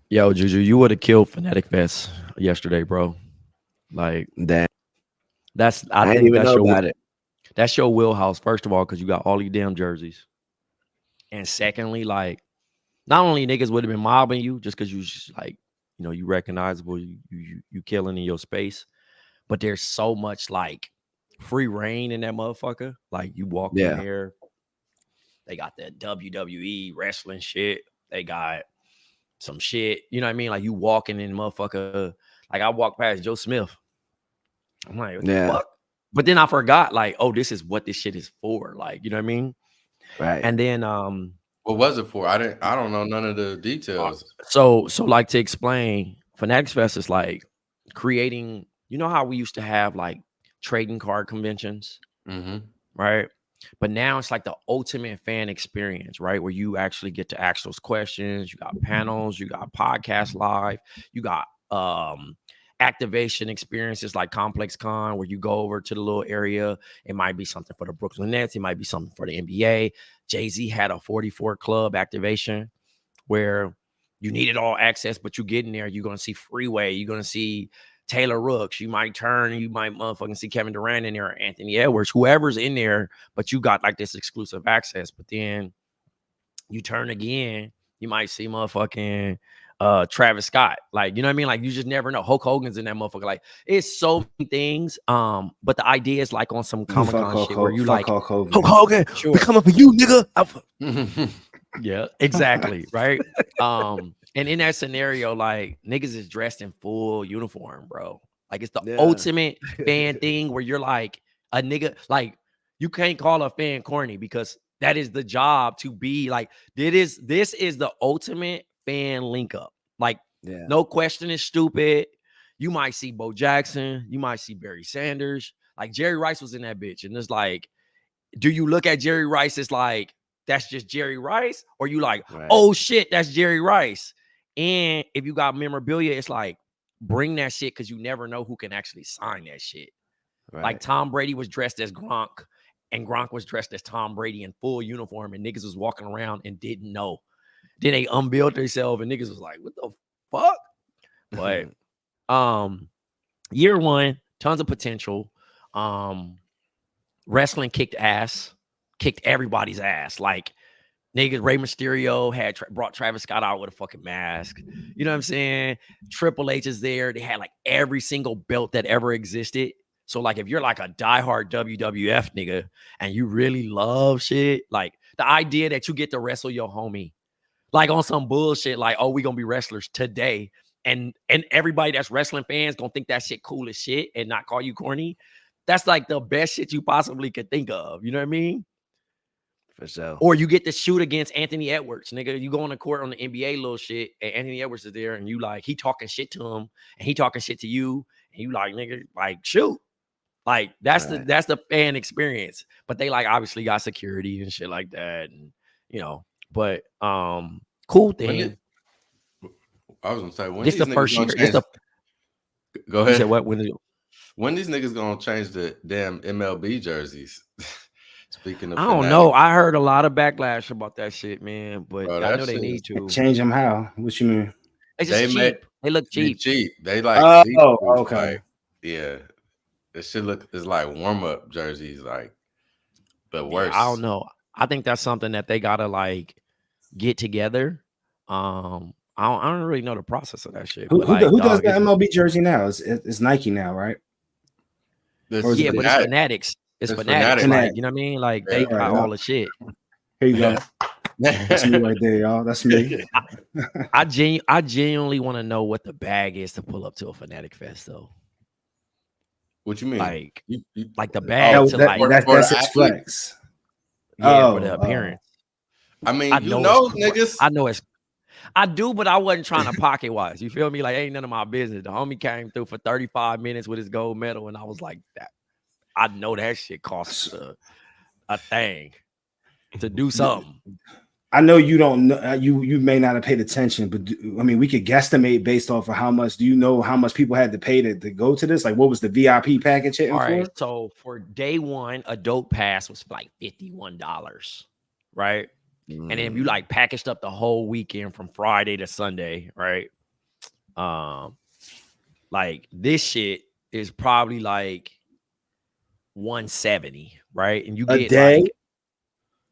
Yo, JuJu, you would have killed Fanatic Fest yesterday, bro. Like Damn, I I didn't think even know about it. that's your wheelhouse. First of all, because you got all these damn jerseys, and secondly, like not only niggas would have been mobbing you just because you just like you recognizable, you killing in your space, but there's so much like free reign in that motherfucker. Like you walk in Yeah, there, they got that WWE wrestling shit. They got some shit. You know what I mean? Like you walking in motherfucker. Like I walked past Joe Smith. I'm like, what the yeah, fuck? But then I forgot, like, oh, this is what this shit is for. Like, you know what I mean? right. And then What was it for? I don't know none of the uh, details. so like to explain, Fanatics Fest is like creating, you know how we used to have like trading card conventions, Mm-hmm. right? But now it's like the ultimate fan experience, right? Where you actually get to ask those questions. You got panels, you got podcast live, you got activation experiences like Complex Con, where you go over to the little area. It might be something for the Brooklyn Nets, it might be something for the NBA. Jay-Z had a 44 club activation where you needed all access, but you get in there, you're gonna see Freeway, you're gonna see Taylor Rooks, you might turn, you might motherfucking see Kevin Durant in there, or Anthony Edwards, whoever's in there, but you got like this exclusive access. But then you turn again, you might see motherfucking Travis Scott. Like, you know what I mean? Like you just never know. Hulk Hogan's in that motherfucker. Like it's so many things. But the idea is like on some Comic Con shit where you Fuck like Hulk Hogan. Hulk Hogan, Sure. we coming for you, nigga. Yeah, exactly. Right. And in that scenario, like niggas is dressed in full uniform, bro. Like it's the Yeah. ultimate fan thing where you're like a nigga, like you can't call a fan corny because that is the job to be like, this is the ultimate fan link up. Like, Yeah. no question is stupid. You might see Bo Jackson, you might see Barry Sanders, like Jerry Rice was in that bitch. And it's like, do you look at Jerry Rice as like, that's just Jerry Rice? Or you like, Right. oh shit, that's Jerry Rice. And if you got memorabilia, it's like, bring that shit because you never know who can actually sign that shit. Right. Like Tom Brady was dressed as Gronk, and Gronk was dressed as Tom Brady in full uniform, and niggas was walking around and didn't know. Then they unbuilt themselves, and niggas was like, what the fuck? But year one, tons of potential. Wrestling kicked ass, kicked everybody's ass. Like niggas, Rey Mysterio had brought Travis Scott out with a fucking mask. You know what I'm saying? Triple H is there. They had like every single belt that ever existed. So like if you're like a diehard WWF nigga and you really love shit, like the idea that you get to wrestle your homie, like on some bullshit, like, oh, we gonna be wrestlers today. And everybody that's wrestling fans gonna think that shit cool as shit and not call you corny. That's like the best shit you possibly could think of. You know what I mean? For sure. Or you get to shoot against Anthony Edwards, nigga. You go on the court on the NBA little shit, and Anthony Edwards is there, and you like, he talking shit to him, and he talking shit to you, and you like, nigga, like, shoot. Like, that's the fan experience. But they like obviously got security and shit like that. And but cool thing. I was gonna say when This these the niggas first gonna year. change. Go ahead. You said what? When these niggas gonna change the damn MLB jerseys? Speaking of, I don't know. I heard a lot of backlash about that shit, man. But bro, I know they need to change them. How? What you mean? They just cheap. They look cheap. They like okay. Like, yeah, this shit is like warm up jerseys, like, but worse. Yeah, I don't know. I think that's something that they gotta like get together. I don't really know the process of that shit. Who does the it's, MLB jersey now? It's Nike now, right? But it's Fanatics. It's Fanatics. Like, you know what I mean? Like they got all the shit. Here you go. That's me right there, y'all. That's me. I genuinely want to know what the bag is to pull up to a Fanatic Fest, though. What you mean? Like, like the bag to like that's its flex. Yeah, for the appearance. I mean, niggas. I know I do, but I wasn't trying to pocket wise. You feel me? Like, ain't none of my business. The homie came through for 35 minutes with his gold medal, and I was like, that. I know that shit costs a thing to do something. I know you don't know. You may not have paid attention, but I mean, we could guesstimate based off of how much. Do you know how much people had to pay to go to this? Like, what was the VIP package hitting for? So for day one, adult pass was like $51, right? And then if you like packaged up the whole weekend from Friday to Sunday, right? Like this shit is probably like 170, right? And you A get day? like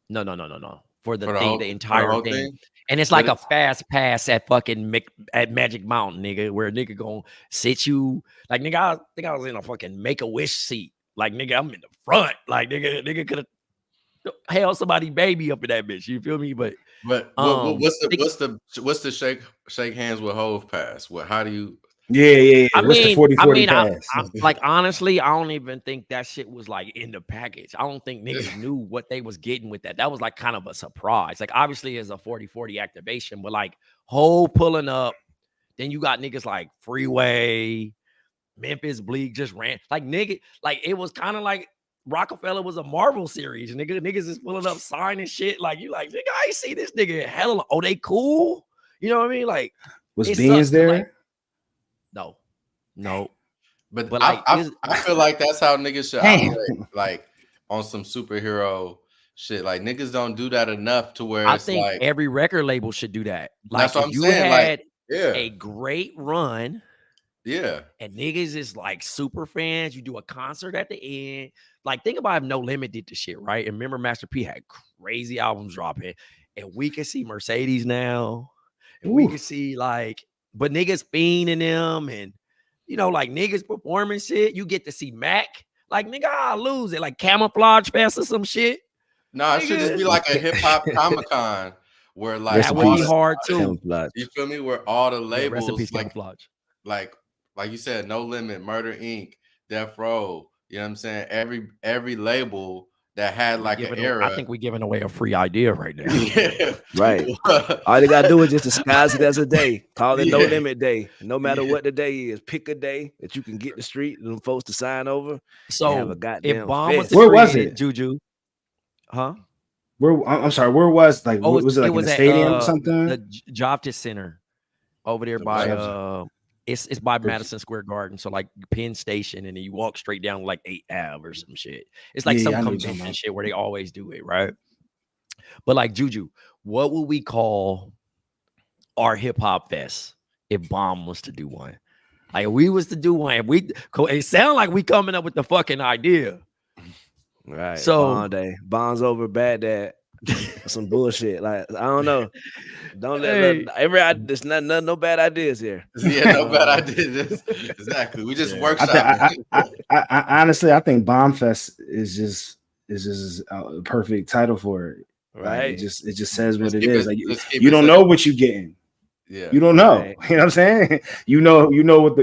no for the thing, the entire whole thing. And it's But like a fast pass at fucking at Magic Mountain, nigga, where a nigga gonna sit you like nigga. I think I was in a fucking Make-A-Wish seat. Like nigga, I'm in the front. Like nigga could have held somebody baby up in that bitch. You feel me? But what's the shake hands with Hove pass? What? How do you? Yeah. I What's the mean, 40-40 pass? I like honestly, I don't even think that shit was like in the package. I don't think niggas knew what they was getting with that. That was like kind of a surprise. Like obviously it's a 40-40 activation, but like whole pulling up, then you got niggas like Freeway, Memphis Bleak just ran. Like nigga, like it was kind of like Rockefeller was a Marvel series. Niggas is pulling up signing shit. Like you like, nigga, I ain't see this nigga in hell. Oh, they cool. You know what I mean? Like Was it Beans sucks, there? like, no. But like I feel like that's how niggas should operate, like on some superhero shit. Like niggas don't do that enough to where I it's think like every record label should do that. Like that's what if I'm you saying. had Like, a great run yeah. and niggas is like super fans, you do a concert at the end. Like think about if No Limit did the shit, right? And remember Master P had crazy albums dropping, and we can see Mercedes now, and we can see like, but niggas fiending them, and you know, like niggas performing shit. You get to see Mac, like nigga, I'll lose it, like Camouflage Fest or some shit. No, it should just be like a hip hop Comic-Con where like that would be hard too. You feel me? Where all the labels rest in peace, like Camouflage. Like you said, No Limit, Murder Inc., Death Row. You know what I'm saying? Every label that had like an era. I think we're giving away a free idea right now. Yeah. Right. All they gotta do is just disguise it as a day. Call it No Limit Day. No matter what the day is, pick a day that you can get the street and them folks to sign over. So have a goddamn if Bomm was where was it? JuJu, huh? Where I'm sorry, where was like was it like in the stadium or something? The Javtis Center over there by it's by Madison Square Garden. So like Penn Station, and then you walk straight down like 8th Ave or some shit. It's like some convention shit where they always do it, right? But like JuJu, what would we call our hip hop fest if Bomm was to do one? Like if we was to do one, it sound like we coming up with the fucking idea. Right. So Bond day. Bonds over bad dad. Some bullshit. Like I don't know. Don't let there's no bad ideas here. Yeah, no bad ideas. Exactly. We just workshop. I honestly, I think Bomm Fest is just a perfect title for it. Right. It just says what it is. Like you don't know what you're getting. Yeah. You don't know. Right. You know what I'm saying? You know what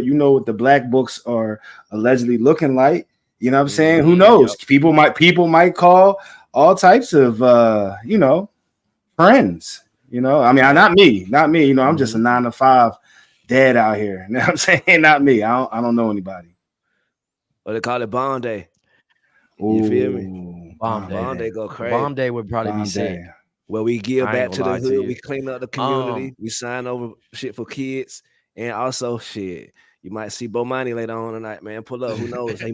the black books are allegedly looking like. You know what I'm saying? Who knows? Yep. People might call all types of friends. You know, I mean, not me. You know, I'm just a 9-to-5 dad out here. You know what I'm saying? Not me. I don't know anybody. Or they call it Bond Day. Ooh, you feel me? Bond Day go crazy. Bond Day would probably be sick. Where we give back to the hood, we clean up the community, we sign over shit for kids, and also shit. You might see Bomani later on tonight, man. Pull up. Who knows? He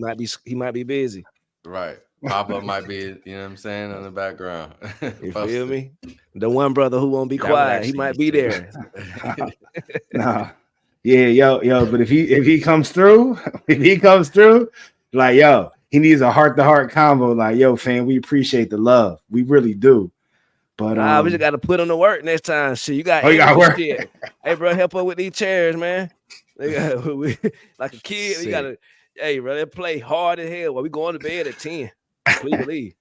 might be busy. Right. Papa might be, you know what I'm saying, in the background. You feel me? The one brother who won't be quiet, he might be there. Nah. Yeah, yo, but if he comes through, like, yo, he needs a heart-to-heart convo. Like, yo, fam, we appreciate the love. We really do. But we just got to put on the work next time. Shit, you got work. Shit. Hey, bro, help us with these chairs, man. Like a kid, you gotta. Hey, bro, they play hard as hell. Well, we going to bed at 10. Please believe.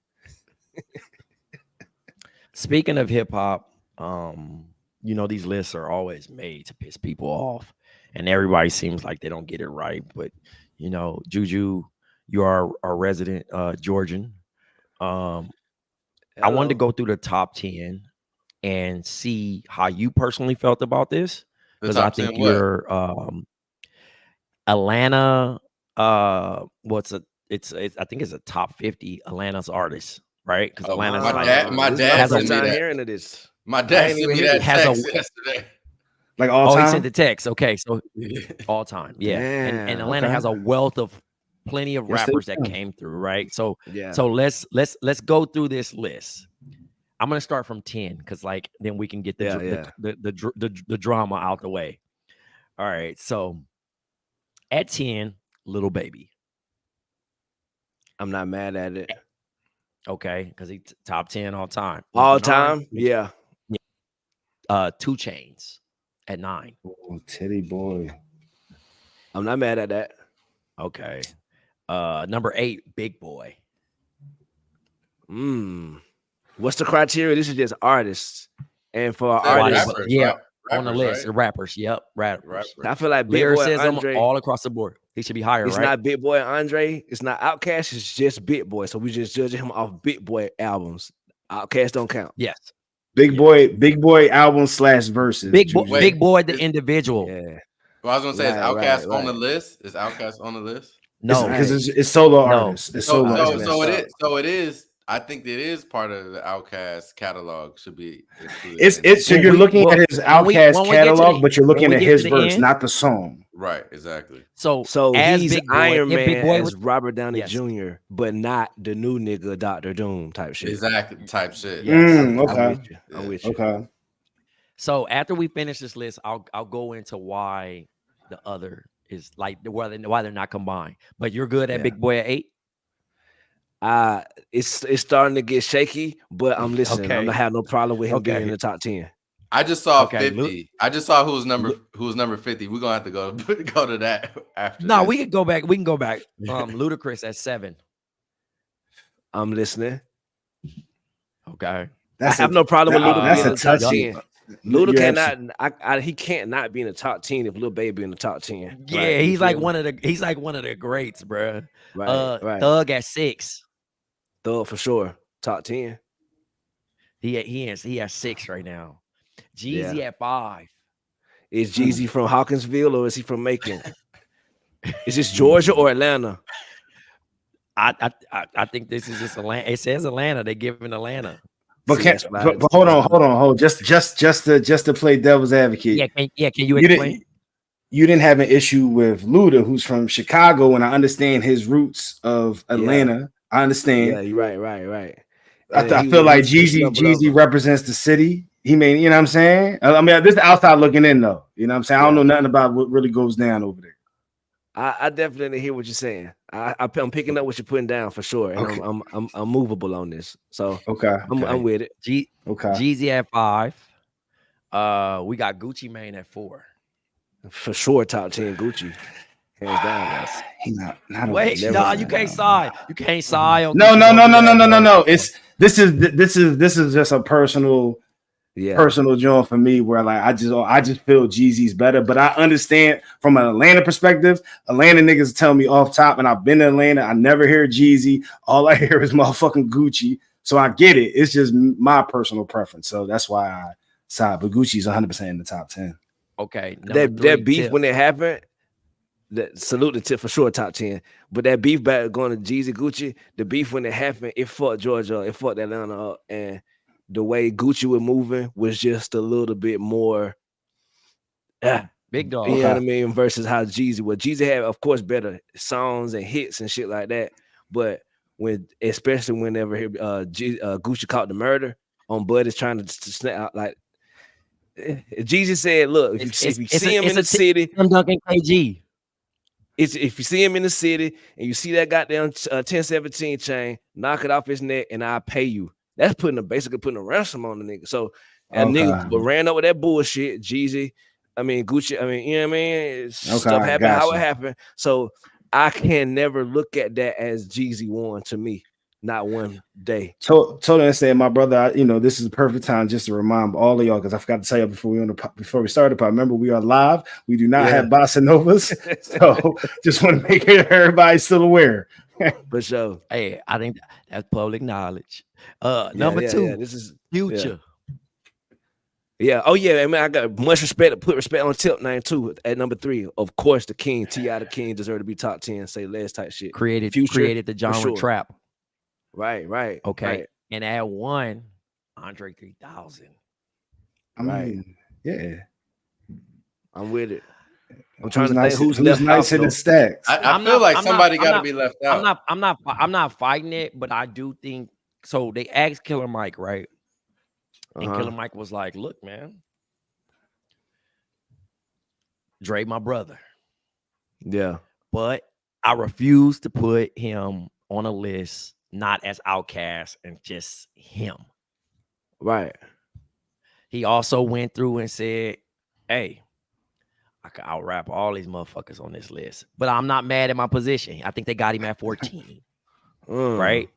Speaking of hip hop, you know, these lists are always made to piss people off, and everybody seems like they don't get it right. But you know, JuJu, you are our resident Georgian. I wanted to go through the top 10 and see how you personally felt about this, because I think you're Atlanta. I think it's a top 50 Atlanta's artists, right? Because Atlanta's my dad has hearing of this. My dad sent me that text yesterday. Like all time. He sent the text. Okay, so all time, yeah. And Atlanta has a wealth of plenty of rappers that came through, right? So so let's go through this list. I'm gonna start from 10 because like then we can get the drama out the way. All right. So at 10, Little Baby. I'm not mad at it. Okay, because he top 10 all time. All At 9, time? Yeah. 2 Chainz at 9. Oh, Teddy boy. I'm not mad at that. Okay. Number 8, Big Boy. What's the criteria? This is just artists. And for artists, rappers, yeah, right? on the list, right? rappers. Yep, rappers. I feel like Big Boy Lyricism Andre, all across the board. He should be higher, it's right? not Big Boy Andre. It's not Outkast. It's just Big Boy. So we just judging him off Big Boy albums. Outkast don't count. Yes. Big Boy album / verses. Big Boy, the individual. Yeah. Well, I was gonna say, is Outkast on the list? Is Outkast on the list? No, because it's solo artists. It's solo artists. So it is. I think it is part of the Outkast catalog. Should be. It's so you're looking at his Outkast catalog, but you're looking at his verse, not the song. Right. Exactly. So as he's Big Boy, Iron Man Big Boy as Robert Downey Jr., but not the new nigga Dr. Doom type shit. Exactly. Type shit. Yes. Okay. I'm with you. Okay. So after we finish this list, I'll go into why the other is like why they're not combined. But you're good at Big Boy at 8. It's starting to get shaky, but I'm listening. Okay. I'm not having no problem with him being in the top 10. I just saw 50. I just saw who's number 50. We're gonna have to go to that after. No, we can go back. We can go back. Ludacris at 7. I'm listening. Okay. I have no problem with Luda being in the top 10. Luda he can't not be in the top 10 if Lil Baby in the top 10. Yeah, right? he's like one of the greats, bro. Right. Thug at 6. Thug for sure. Top 10. He has 6 right now. Jeezy at 5. Is Jeezy from Hawkinsville or is he from Macon? Is this Georgia or Atlanta? I think this is just Atlanta. It says Atlanta. They're giving Atlanta. But hold on. Just to play devil's advocate. Can you explain? You didn't have an issue with Luda, who's from Chicago, and I understand his roots of Atlanta. Yeah. I understand. Yeah, you're right. I feel like Jeezy represents the city. He may, you know what I'm saying? I mean, this is outside looking in, though. You know what I'm saying? I don't know nothing about what really goes down over there. I definitely hear what you're saying. I'm picking up what you're putting down for sure, and okay. I'm movable on this. So I'm with it. Jeezy at 5. We got Gucci Mane at 4. For sure, top 10 Gucci. Hands down, yes. He not wait, no, you can't side. You can't side. On no. This is just a personal joint for me where like I just feel Jeezy's better. But I understand from an Atlanta perspective, Atlanta niggas tell me off top, and I've been to Atlanta. I never hear Jeezy. All I hear is motherfucking Gucci. So I get it. It's just my personal preference. So that's why I side. But Gucci's 100% in the top 10. Okay. That beef when it happened, salute the tip for sure, top 10. But that beef back going to Jeezy Gucci, the beef when it happened, it fucked Georgia, it fucked Atlanta up, and the way Gucci was moving was just a little bit more big dog. You know what I mean? Versus how Jeezy was. Jeezy had, of course, better songs and hits and shit like that. But especially whenever Gucci caught the murder on Bud is trying to snap out like. Jeezy said, "Look, if you see him in the city, I'm dunking KG. If you see him in the city and you see that goddamn 1017 chain, knock it off his neck, and I'll pay you." That's basically putting a ransom on the nigga. So nigga ran up with that bullshit. Jeezy, Gucci. You know what I mean? Stuff happened how it happened. So I can never look at that as Jeezy won to me. Not one day. Totally understand, my brother. This is a perfect time just to remind all of y'all, because I forgot to tell you before we started. But remember, we are live. We do not have bossa novas, so just want to make sure everybody's still aware. For sure. Hey, I think that's public knowledge. Number 2, this is Future. Yeah. Oh yeah. I got much respect. Put respect on Tip name too. At number 3, of course, the King, T.I. the King, deserve to be top 10. Say less type shit. Created the genre trap. Right. Okay. Right. And at 1, Andre 3000. Yeah. I'm with it. I'm trying to think who's left nice in the stacks. I feel like somebody got to be left out. I'm not fighting it, but I do think so. They asked Killer Mike, right? And Killer Mike was like, "Look, man, Dre, my brother. Yeah. But I refuse to put him on a list, not as Outkast and just him. Right. He also went through and said, hey, I could out rap all these motherfuckers on this list. But I'm not mad at my position. I think they got him at 14. Right?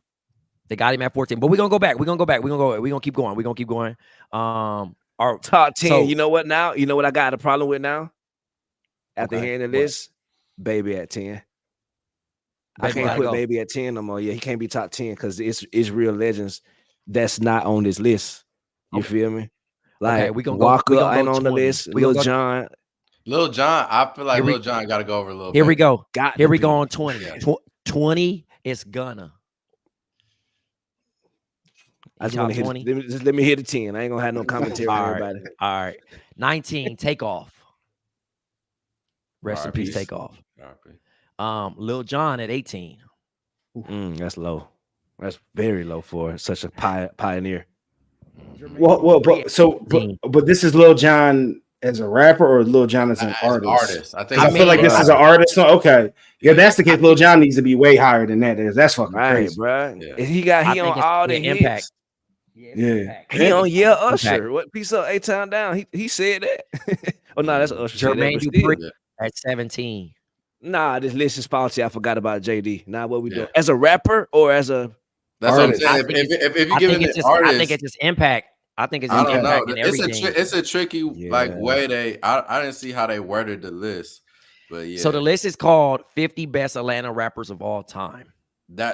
They got him at 14. But we're gonna go back. We're gonna keep going. Our top 10. So, you know what now? You know what I got a problem with now? After Okay, hearing the what? list, Baby at 10. I Baby can't gotta put go. Baby at 10 no more. Yeah, he can't be top 10 because it's real legends that's not on this list. You Okay. feel me? Like Okay, we gonna go. Walker We gonna ain't go on the 20. list. We Lil gonna go. Jon. Lil Jon, I feel like Here we- Lil Jon got to go over Lil Here we Baby. go. Got Here to we be. go on 20. Yeah. 20 is Gunna. I just Top want to 20. let me hear the 10. I ain't gonna have no commentary on All right. everybody. All right. 19, Takeoff. Rest in peace, R.I.P. Takeoff. R.I.P. Lil Jon at 18. That's low. That's very low for such a pioneer. Well, but this is Lil Jon as a rapper or Lil Jon as an artist? I think. I feel like this is an artist. So, okay, yeah, that's the case. Lil Jon needs to be way higher than that. That's fucking Right, crazy, bro. Yeah. He on all the Impact. hits. Yeah. He on Usher. Impact. What piece of A-Town Down? He said that. Oh no, that's Usher. Said that, Jermaine but still. Dupri at 17. Nah, this list is faulty. I forgot about JD. Now what we Yeah. doing? As a rapper or as a That's artist. what I'm saying. If you I give think it it's an just. I artist, think it's just Impact. I think it's I just don't know. Impact and everything. It's a tricky like Yeah. way they. I didn't see how they worded the list, but yeah. So the list is called 50 best Atlanta rappers of all time.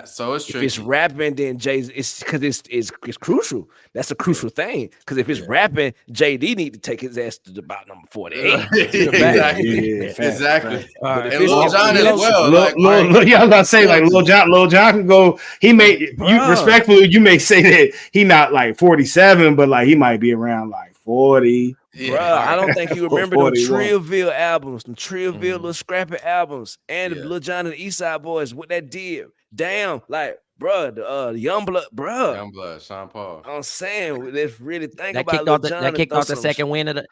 So it's if tricky. it's rapping, then Jay-Z. It's because it's crucial. That's a crucial thing. Because if it's rapping, JD need to take his ass to about number 48. Exactly. Yeah, Exactly. All right. And Lil Jon as well. Yeah, I was gonna say like Lil Jon can go. He may you respectfully, you may say that he not like 47, but like he might be around like 40. Yeah. Bro, I don't think you remember them 41. Trillville albums, them Trillville little scrappy albums, and the Yeah. Lil Jon and the East Side Boys. What that did? Damn, like, bro, the Youngblood, bro. Youngblood, Sean Paul. I'm saying, let's really think That about kicked Lil off the, Jon. that kicked off the second win of the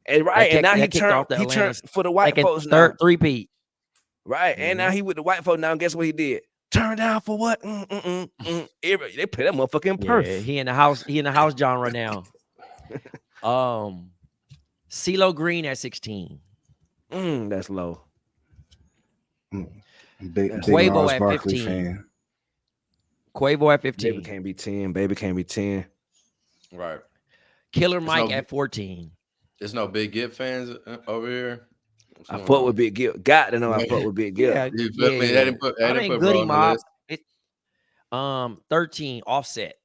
and right, and now that kicked off the he turned Atlanta's for the white second, folks now. third three-peat. Right, and now he with the white folks now. And guess what he did? Turn down for what? They play that motherfucker in Perth. Yeah, he in the house. He in the house genre now. CeeLo Green at 16. That's low. Big Quavo Gnarls at Barkley 15. fan. Quavo at Baby 15. can't be 10. Baby can't be 10. Right. Killer Mike no- at 14. There's no Big Gip fans over here. What's I going fuck on? with Big Gil. Got to know I fuck with Big Gil. You feel me? They didn't put. They I didn't mean, put Goody Bro on the Mob. list. 13. Offset.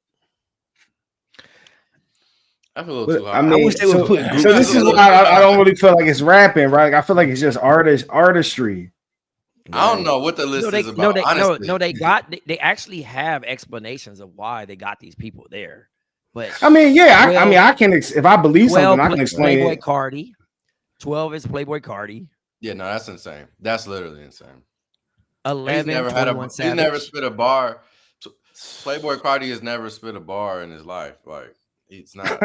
I feel a little But, too I hard. mean, wish they would put groups so this is together. why I don't really feel like it's rapping, right? I feel like it's just artistry. I don't know what the list No, they, is about. Honestly, they actually have explanations of why they got these people there. But I mean, yeah, I 12 mean, I can if I believe 12 something, I can explain Playboy it. Cardi. 12 is Playboy Cardi. Yeah, no, that's insane. That's literally insane. 11, He's never had 21 a. He's Savage. never spit a bar. Playboy Cardi has never spit a bar in his life. Like it's not.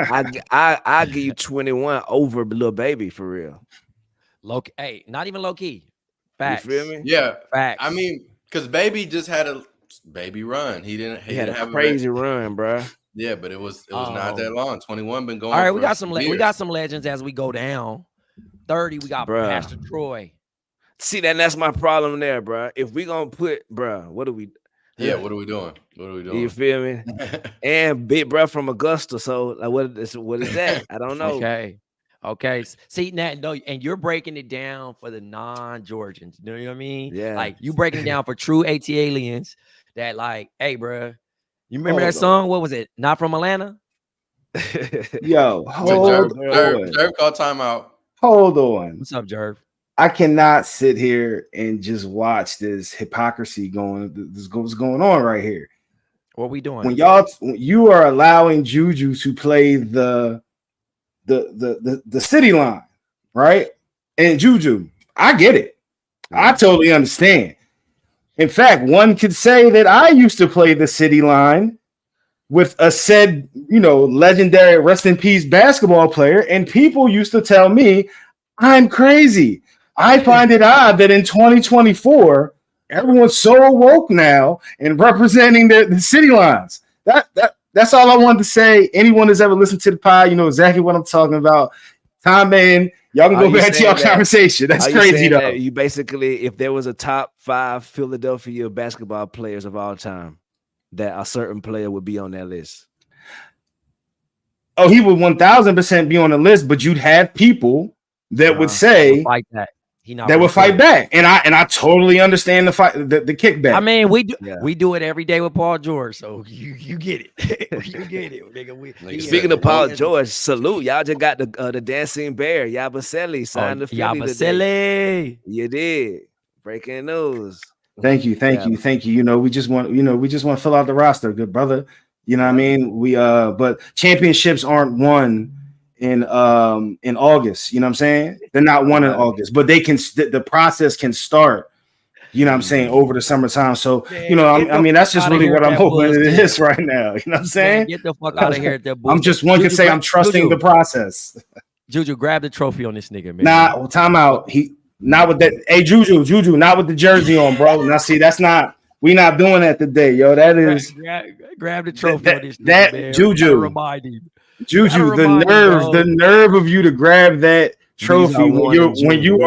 I give you 21 over Lil Baby for real. Low, hey, not even low key. Facts. You feel me? Yeah, Facts. I mean, because Baby just had a baby run. He didn't. He had didn't a have crazy run, bro. Yeah, but it was not that long. 21 been going. All right, for we got some years. we got some legends as we go down. 30, we got Bruh. Pastor Troy. See, that's my problem there, bro. If we gonna put, bro, what do we? Yeah, what are we doing? What are we doing? You feel me? And big bro from Augusta. So like, what is that? I don't know. Okay. See now, no, and you're breaking it down for the non-Georgians. You know what I mean? Yeah. Like you breaking it down for true AT aliens that like, hey, bro, you remember Hold that song? What was it? Not from Atlanta? Yo, hold on. Jerv called timeout. Hold on. What's up, Jerv? I cannot sit here and just watch this hypocrisy what's going on right here. What we doing? When you are allowing JuJu to play the city line, right? And JuJu, I get it. I totally understand. In fact, one could say that I used to play the city line with a said, legendary rest in peace basketball player, and people used to tell me I'm crazy. I find it odd that in 2024, everyone's so woke now and representing the city lines. That's all I wanted to say. Anyone that's ever listened to the pod, you know exactly what I'm talking about. Tom, man, y'all can go back to your conversation. That's crazy, though. You basically, if there was a top 5 Philadelphia basketball players of all time, that a certain player would be on that list. Oh, he would 1,000% be on the list, but you'd have people that would say fight that. That would fight back, and I totally understand the fight, the kickback. I mean, we do it every day with Paul George, so you get it, you get it, nigga. Speaking of Paul George, salute y'all just got the dancing bear Yabusele signed the Philly today. You did. Breaking news. Thank you. You know, we just want to fill out the roster, good brother. You know what I mean? We but championships aren't won in August, you know what I'm saying? They're not won in August, but they can the process can start, you know what I'm saying, over the summertime. So, you know, I mean, that's just really what I'm hoping it is right now. You know what I'm saying? Man, get the fuck out of here. I'm just one can say I'm trusting the process. JuJu, grab the trophy on this nigga, man. Nah, time out. He not with that. Hey, JuJu, not with the jersey on, bro. Now see, that's not. We not doing that today, yo. That is grab the trophy on this nigga, that man. JuJu. Remind him. JuJu, the nerve of you to grab that trophy when you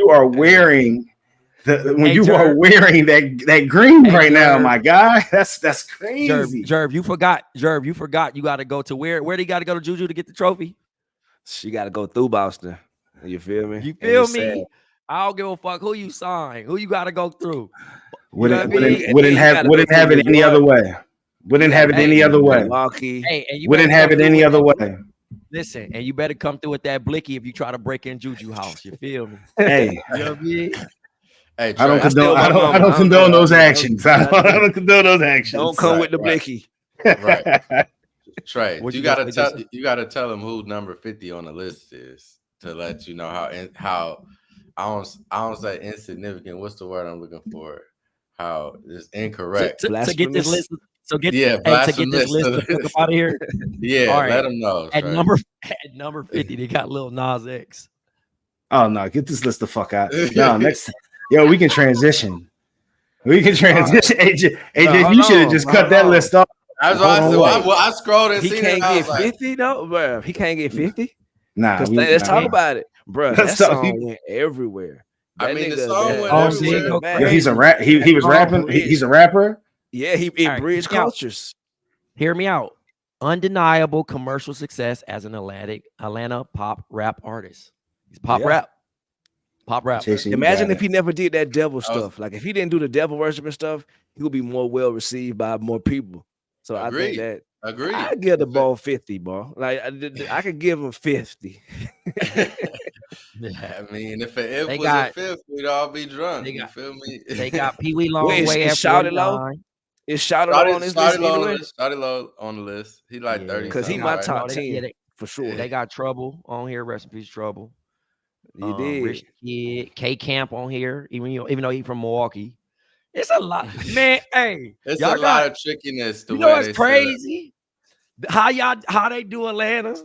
are wearing that green right now, my guy. That's crazy. Jerv, you forgot. You got to go to where do you got to go to JuJu to get the trophy? She got to go through Boston. You feel me? You feel me? Sad. I don't give a fuck who you sign, who you got to go through. Wouldn't have it any other way. Wouldn't have it any other way. Hey, and you wouldn't have it any other way. Listen, and you better come through with that blicky if you try to break in JuJu house. You feel me? Hey, you know what I mean? Hey, I don't condone those actions. I don't condone those actions. Don't come with the blicky. Right. Trey, you gotta tell them who number 50 on the list is to let you know how I don't say insignificant. What's the word I'm looking for? How it's incorrect to get this list. So get this list out of here. Yeah, right. Let them know. At number 50, they got Lil Nas X. Oh no, get this list the fuck out. No, next yo, we can transition. AJ, you should have just cut that list off. I scrolled and he can't get 50 though, bro. He can't get 50. Nah, let's talk about it, bro. That song went everywhere. I mean, the song went everywhere. Yeah, he's a rap. He was rapping. He's a rapper. Yeah, he bridged cultures. Hear me out. Undeniable commercial success as an Atlanta pop rap artist. He's pop rap. Imagine if he never did that devil stuff. Like if he didn't do the devil worshiping stuff, he would be more well received by more people. So I think that I give the ball 50, bro. Like I could give him 50. I mean, if it was a fifth, we'd all be drunk. You feel me? They got Pee Wee Longway at Shouted Low. Is Shouted Low on his list? Shouted Low on the list. He like 30 because he my top 10 for sure. They got Trouble on here. Rest in peace, Trouble. You did. Rich Kid, K Camp on here. Even though he's from Milwaukee, it's a lot, man. Hey, it's a lot of trickiness. You know what's crazy? How they do Atlanta?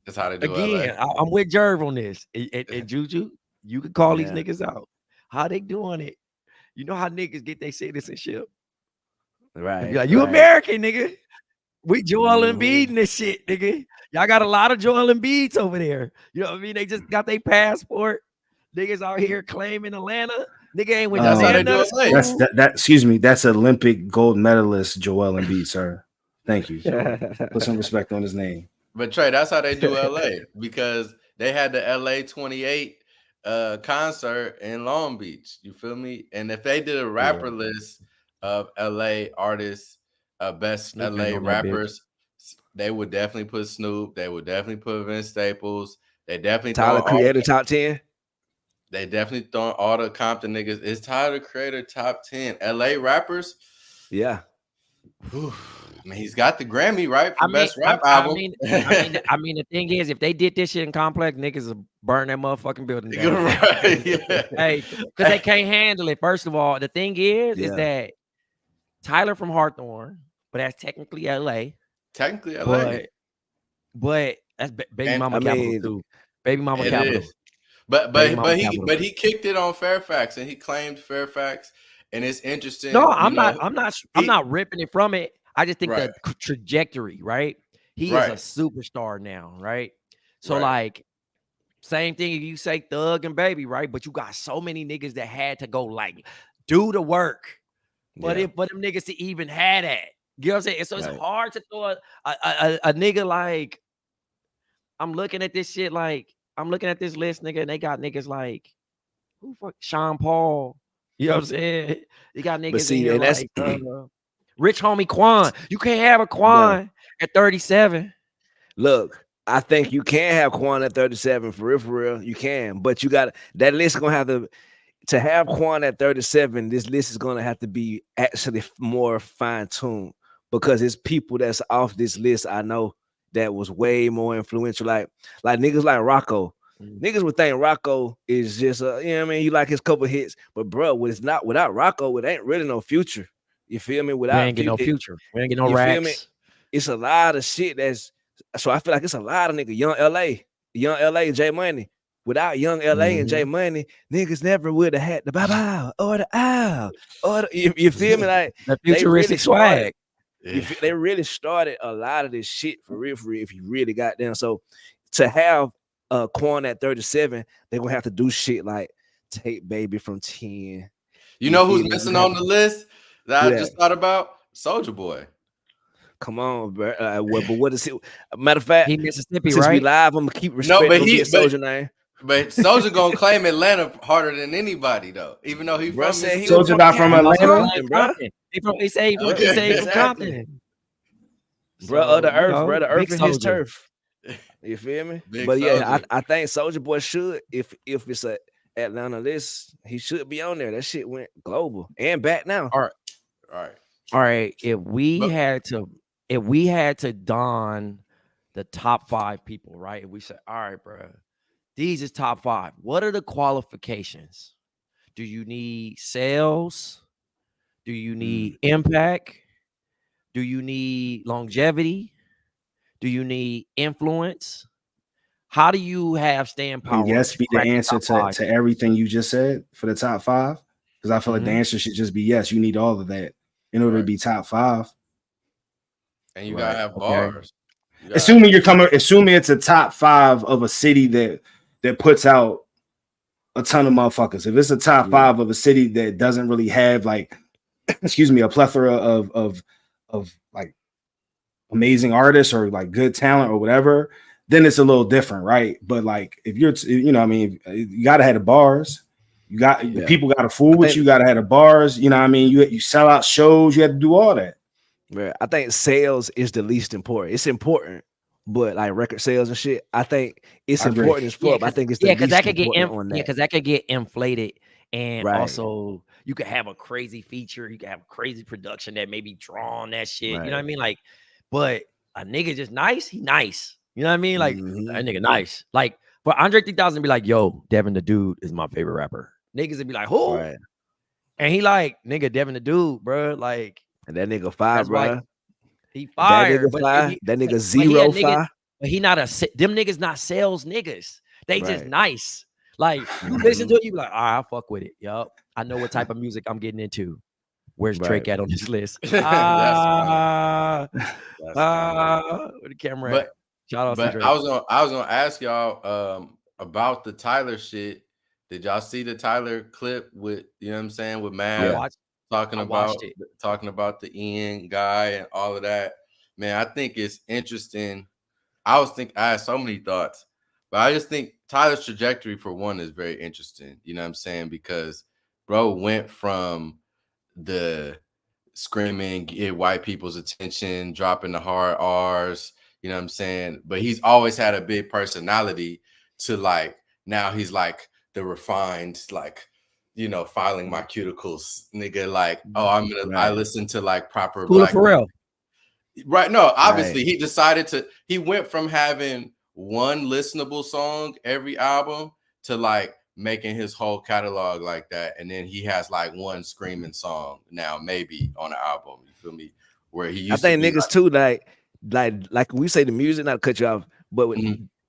That's how they do again. I'm with Jerv on this. And JuJu, you can call these niggas out. How they doing it? You know how niggas get their citizenship, right? Like, you American, nigga. We Joel Embiid and this shit, nigga. Y'all got a lot of Joel Embiids over there. You know what I mean? They just got their passport. Niggas out here claiming Atlanta. Nigga ain't with excuse me. That's Olympic gold medalist Joel Embiid, sir. Thank you. Put some respect on his name. But Trey, that's how they do LA because they had the LA 28 concert in Long Beach. You feel me? And if they did a rapper list of LA artists, best Snoop LA rappers, they would definitely put Snoop. They would definitely put Vince Staples. They definitely Tyler Creator top 10. They definitely throwing all the Compton niggas. Is Tyler Creator top 10 LA rappers? Yeah. Whew. I mean, he's got the Grammy, right? For best rap album. I mean, the thing is, if they did this shit in Complex, niggas would burn that motherfucking building down. Right, yeah. Hey, because they can't handle it. First of all, the thing is that Tyler from Hawthorne, but that's technically LA. Technically LA. But that's Baby Mama capital too. Baby mama It capital. is. But Baby mama capital. he kicked it on Fairfax and he claimed Fairfax, and it's interesting. No, I'm not ripping it from it. I just think Right. the trajectory, right? He is a superstar now, right? So like, same thing if you say Thug and Baby, right? But you got so many niggas that had to go like do the work, but for them niggas to even had that, you know what I'm saying? And so it's hard to throw a nigga like. I'm looking at this shit like I'm looking at this list, nigga, and they got niggas like who fuck Sean Paul. You know what I'm saying? You got niggas in here like Rich Homie Quan. You can't have a Quan at 37. Look, I think you can have Quan at 37 for real. You can, but you got that list is gonna have to have Quan at 37. This list is gonna have to be actually more fine-tuned because it's people that's off this list. I know that was way more influential, like niggas like Rocco. Niggas would think Rocco is just you know what I mean, you like his couple hits, but bro, it's not without Rocco, it ain't really no future. You feel me? Without we ain't get no future, we ain't get no racks. Feel me? It's a lot of shit so I feel like it's a lot of niggas, young LA and J Money. Without young LA and J Money, niggas never would have had the bow or the ow or you feel me? Like the futuristic swag. They really started a lot of this shit for real if you really got down. So to have Quan at 37, they're gonna have to do shit like take Baby from 10. You know who's missing on the list that I just thought about? Soulja Boy. Come on, bro. But what is it? Matter of fact, he Mississippi, since right? we live, I'm gonna keep respecting Soulja name. But Soulja gonna claim Atlanta harder than anybody though, even though he from Soulja not from Atlanta, bro. He said he from Compton. Bro, the earth is his turf. You feel me? But yeah, I think Soulja Boy should, if it's a Atlanta list, he should be on there. That shit went global and back now. All right. If we had to don the top 5 people, right? If we said, all right, bro, these is top 5. What are the qualifications? Do you need sales? Do you need impact? Do you need longevity? Do you need influence? How do you have staying power? Yes, be the answer to everything you just said for the top 5. Because I feel like the answer should just be yes. You need all of that in order to be top 5. And you gotta have bars. Assuming it's a top 5 of a city that puts out a ton of motherfuckers. If it's a top 5 of a city that doesn't really have like, a plethora of like amazing artists or like good talent or whatever, then it's a little different, right? But like if you're, you gotta have the bars. You got people got to fool with you. You gotta have the bars. You know what I mean? You sell out shows. You have to do all that. Right. I think sales is the least important. It's important, but like record sales and shit, I think it's important as fuck. I think it's because that could get inflated, and also you could have a crazy feature. You could have a crazy production that maybe draw on that shit. Right. You know what I mean? Like, but a nigga just nice. He nice. You know what I mean? Like that nigga nice. Like for Andre 3000 be like, yo, Devin the Dude is my favorite rapper. Niggas would be like, who? Right. And he like, nigga, Devin the Dude, bro. Like, and that nigga fire, bro. He fired. That nigga 0 fire. But he not them niggas not sales niggas. They just nice. Like you listen to it, you be like, all right, I'll fuck with it. Yup. I know what type of music I'm getting into. Where's Drake at on this list? Where the camera at? Shout out to Drake. I was gonna ask y'all about the Tyler shit. Did y'all see the Tyler clip with, you know what I'm saying, with Mav talking about the Ian guy and all of that? Man, I think it's interesting. I had so many thoughts, but I just think Tyler's trajectory for one is very interesting. You know what I'm saying? Because bro went from the screaming, get white people's attention, dropping the hard R's, you know what I'm saying? But he's always had a big personality to like, now he's like the refined, like, you know, filing my cuticles nigga, like, oh, I listen to like proper black for real. Right. No, obviously he went from having one listenable song every album to like making his whole catalog like that. And then he has like one screaming song now, maybe on the album. You feel me? Where he used I think niggas too, like we say the music, not to cut you off, but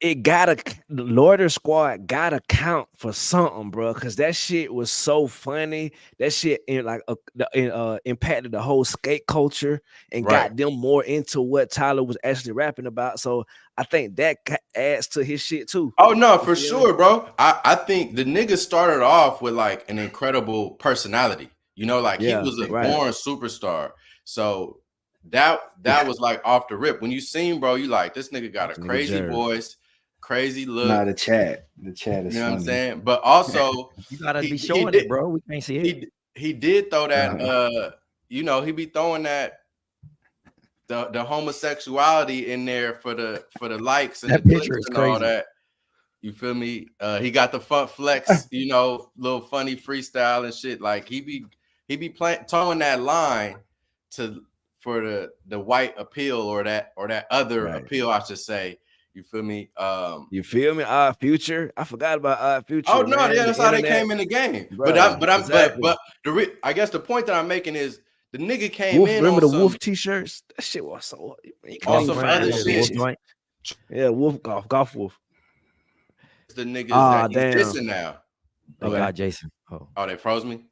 it gotta, the Loiter Squad gotta count for something, bro, because that shit was so funny. That shit impacted the whole skate culture and got them more into what Tyler was actually rapping about. So I think that adds to his shit too. Oh no, for sure, bro. I think the nigga started off with like an incredible personality. You know, like he was a born superstar. So that was like off the rip. When you seen, bro, you like, this nigga got a crazy voice, crazy look. Nah, the chat is you know funny. what I'm saying? But also you gotta be showing it, bro. We can't see it. He did throw that you know, he be throwing that the homosexuality in there for the likes and that the picture clicks is and crazy. all that. You feel me? He got the fun flex, you know, little funny freestyle and shit. Like he be towing that line for the white appeal or that other appeal, I should say. You feel me? You feel me? Odd Future. I forgot about Odd Future. Oh no, man. yeah, that's how they came in the game. But the point that I'm making is the nigga came Wolf, in. remember on the Wolf t-shirts? That shit was so. On some other shit. Yeah, Wolf golf Wolf. The niggas that he's dissing now. They got Jason. Oh, they froze me?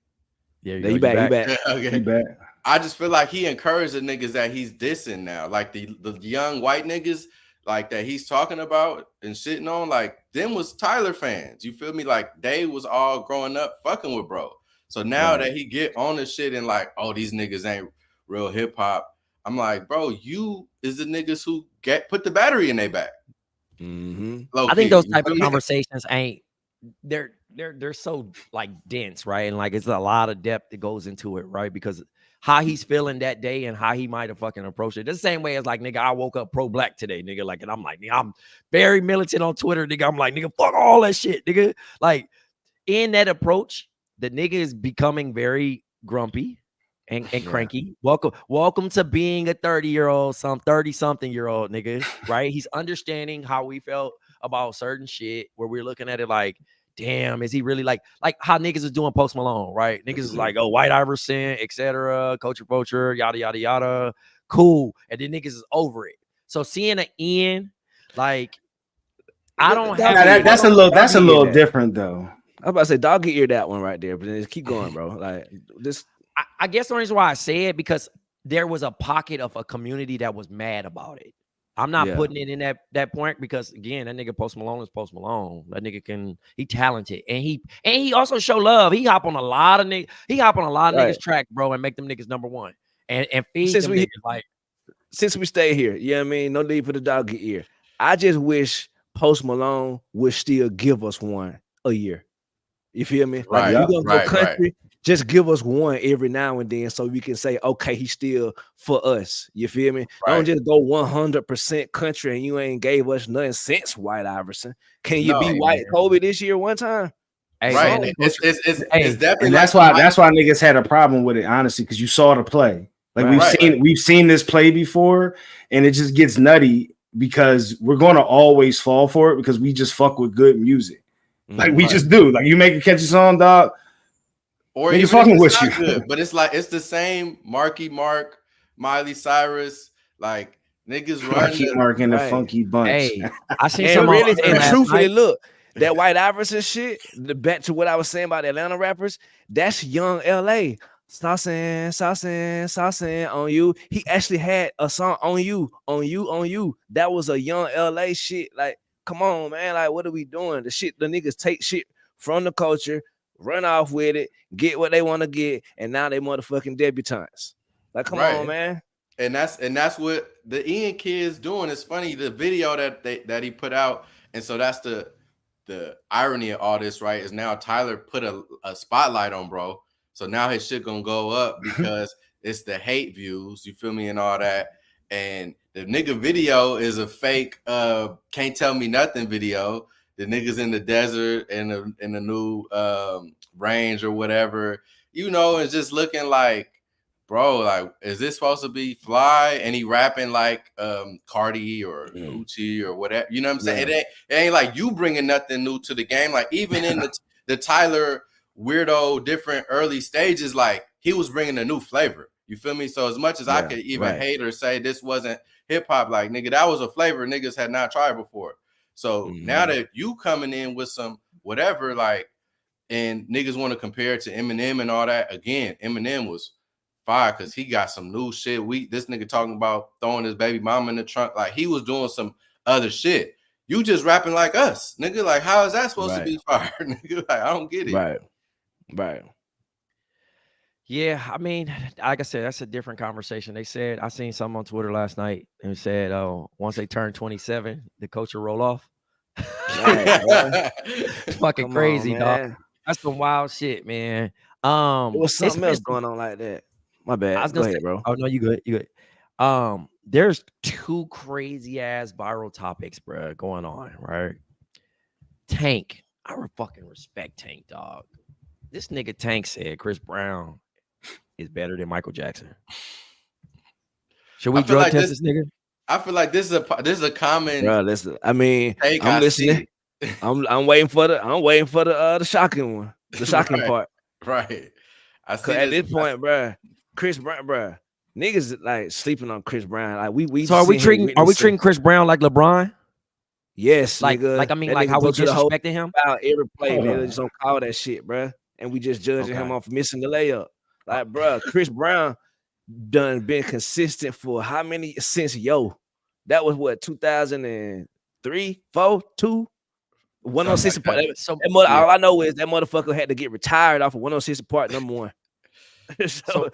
Yeah, you back. Okay. You back. I just feel like he encouraged the niggas that he's dissing now. Like the young white niggas like that he's talking about and shitting on, like them was Tyler fans. You feel me? Like they was all growing up fucking with bro. So now that he get on the shit and like, oh, these niggas ain't real hip hop. I'm like, bro, you is the niggas who put the battery in their back. I think those type of conversations ain't they're so like dense, right? And like it's a lot of depth that goes into it, right? Because how he's feeling that day and how he might have fucking approached it. The same way as like, nigga, I woke up pro-black today, nigga. Like, and I'm like, nigga, I'm very militant on Twitter, nigga. I'm like, nigga, fuck all that shit, nigga. Like, in that approach, the nigga is becoming very grumpy and cranky. Welcome to being a 30-year-old, 30-something-year-old nigga, right? He's understanding how we felt about certain shit where we're looking at it like, damn, is he really like how niggas is doing Post Malone, right? Niggas is like, oh, White Iverson, etc., Culture Vulture, yada, yada, yada. Cool. And then niggas is over it. So seeing an end, like, I don't have that's a little different though. I was about to say dog ear that one right there, but then just keep going, bro. Like this. I guess the reason why I say it because there was a pocket of a community that was mad about it. I'm not putting it in that point because again, that nigga Post Malone is Post Malone. That nigga he talented and he also show love. He hop on a lot of niggas track, bro, and make them niggas number one and feed them niggas like. Since we stay here, you know what I mean? No need for the dog ear. I just wish Post Malone would still give us one a year. You feel me? Like if you gonna go country, just give us one every now and then so we can say, okay, he's still for us. You feel me? Don't just go 100% country and you ain't gave us nothing since White Iverson. Can you be White Kobe this year one time? Hey, right. It's definitely, and that's why niggas had a problem with it, honestly, because you saw the play. Like we've seen this play before, and it just gets nutty because we're gonna always fall for it because we just fuck with good music. Like we just do. Like you make a catchy song, dog. Or even fucking with you. Good, but it's like it's the same Marky Mark, Miley Cyrus, like niggas Marky Mark and the Funky Bunch. Hey, I see some really and truthfully look. That White Iverson shit, back to what I was saying about the Atlanta rappers, that's young LA. Saucin' on you. He actually had a song on you. That was a young LA shit. Like, come on, man. Like, what are we doing? The niggas take shit from the culture, run off with it, get what they want to get, and now they motherfucking debutantes. Like, come on, man. And that's what the Ian kid's doing. It's funny, the video that he put out, and so that's the irony of all this, right? Is now Tyler put a spotlight on bro. So now his shit gonna go up because it's the hate views, you feel me, and all that. And the nigga video is a fake can't tell me nothing video. The niggas in the desert in the new range or whatever, you know, it's just looking like, bro, like, is this supposed to be fly? And he rapping like Cardi or Gucci or whatever, you know what I'm saying? It ain't like you bringing nothing new to the game. Like even in the Tyler weirdo different early stages, like he was bringing a new flavor, you feel me? So as much as I could even hate or say this wasn't hip-hop, like nigga, that was a flavor niggas had not tried before. So now that you coming in with some whatever, like, and niggas want to compare it to Eminem and all that. Again, Eminem was fire because he got some new shit. This nigga talking about throwing his baby mama in the trunk. Like, he was doing some other shit. You just rapping like us, nigga. Like, how is that supposed to be fire, nigga? Like, I don't get it. Right. Yeah, I mean, like I said, that's a different conversation. They said, I seen something on Twitter last night and said, oh, once they turn 27, the coach will roll off. It's fucking crazy, dog. That's some wild shit, man. There was something else going on like that. My bad. I was gonna say, ahead, bro. Oh no, you good. There's two crazy ass viral topics, bro, going on, right? Tank. I fucking respect Tank, dog. This nigga Tank said Chris Brown is better than Michael Jackson. Should we drug test this nigga? I feel like this is a common. Bro, listen. I mean, I'm listening. I'm waiting for the shocking one, the shocking part. Right. I see. At this point, bro, Chris Brown, bro, niggas like sleeping on Chris Brown. Like we. So are we treating Chris Brown like LeBron? Yes, like nigga. Like I mean, like how we disrespecting him. Every play, they just don't call that shit, bro. And we just judging him off missing the layup. Like, bro, Chris Brown done been consistent for how many since that was what 2003, 4, 2, 106 part. All I know is that motherfucker had to get retired off of 106 part number 1.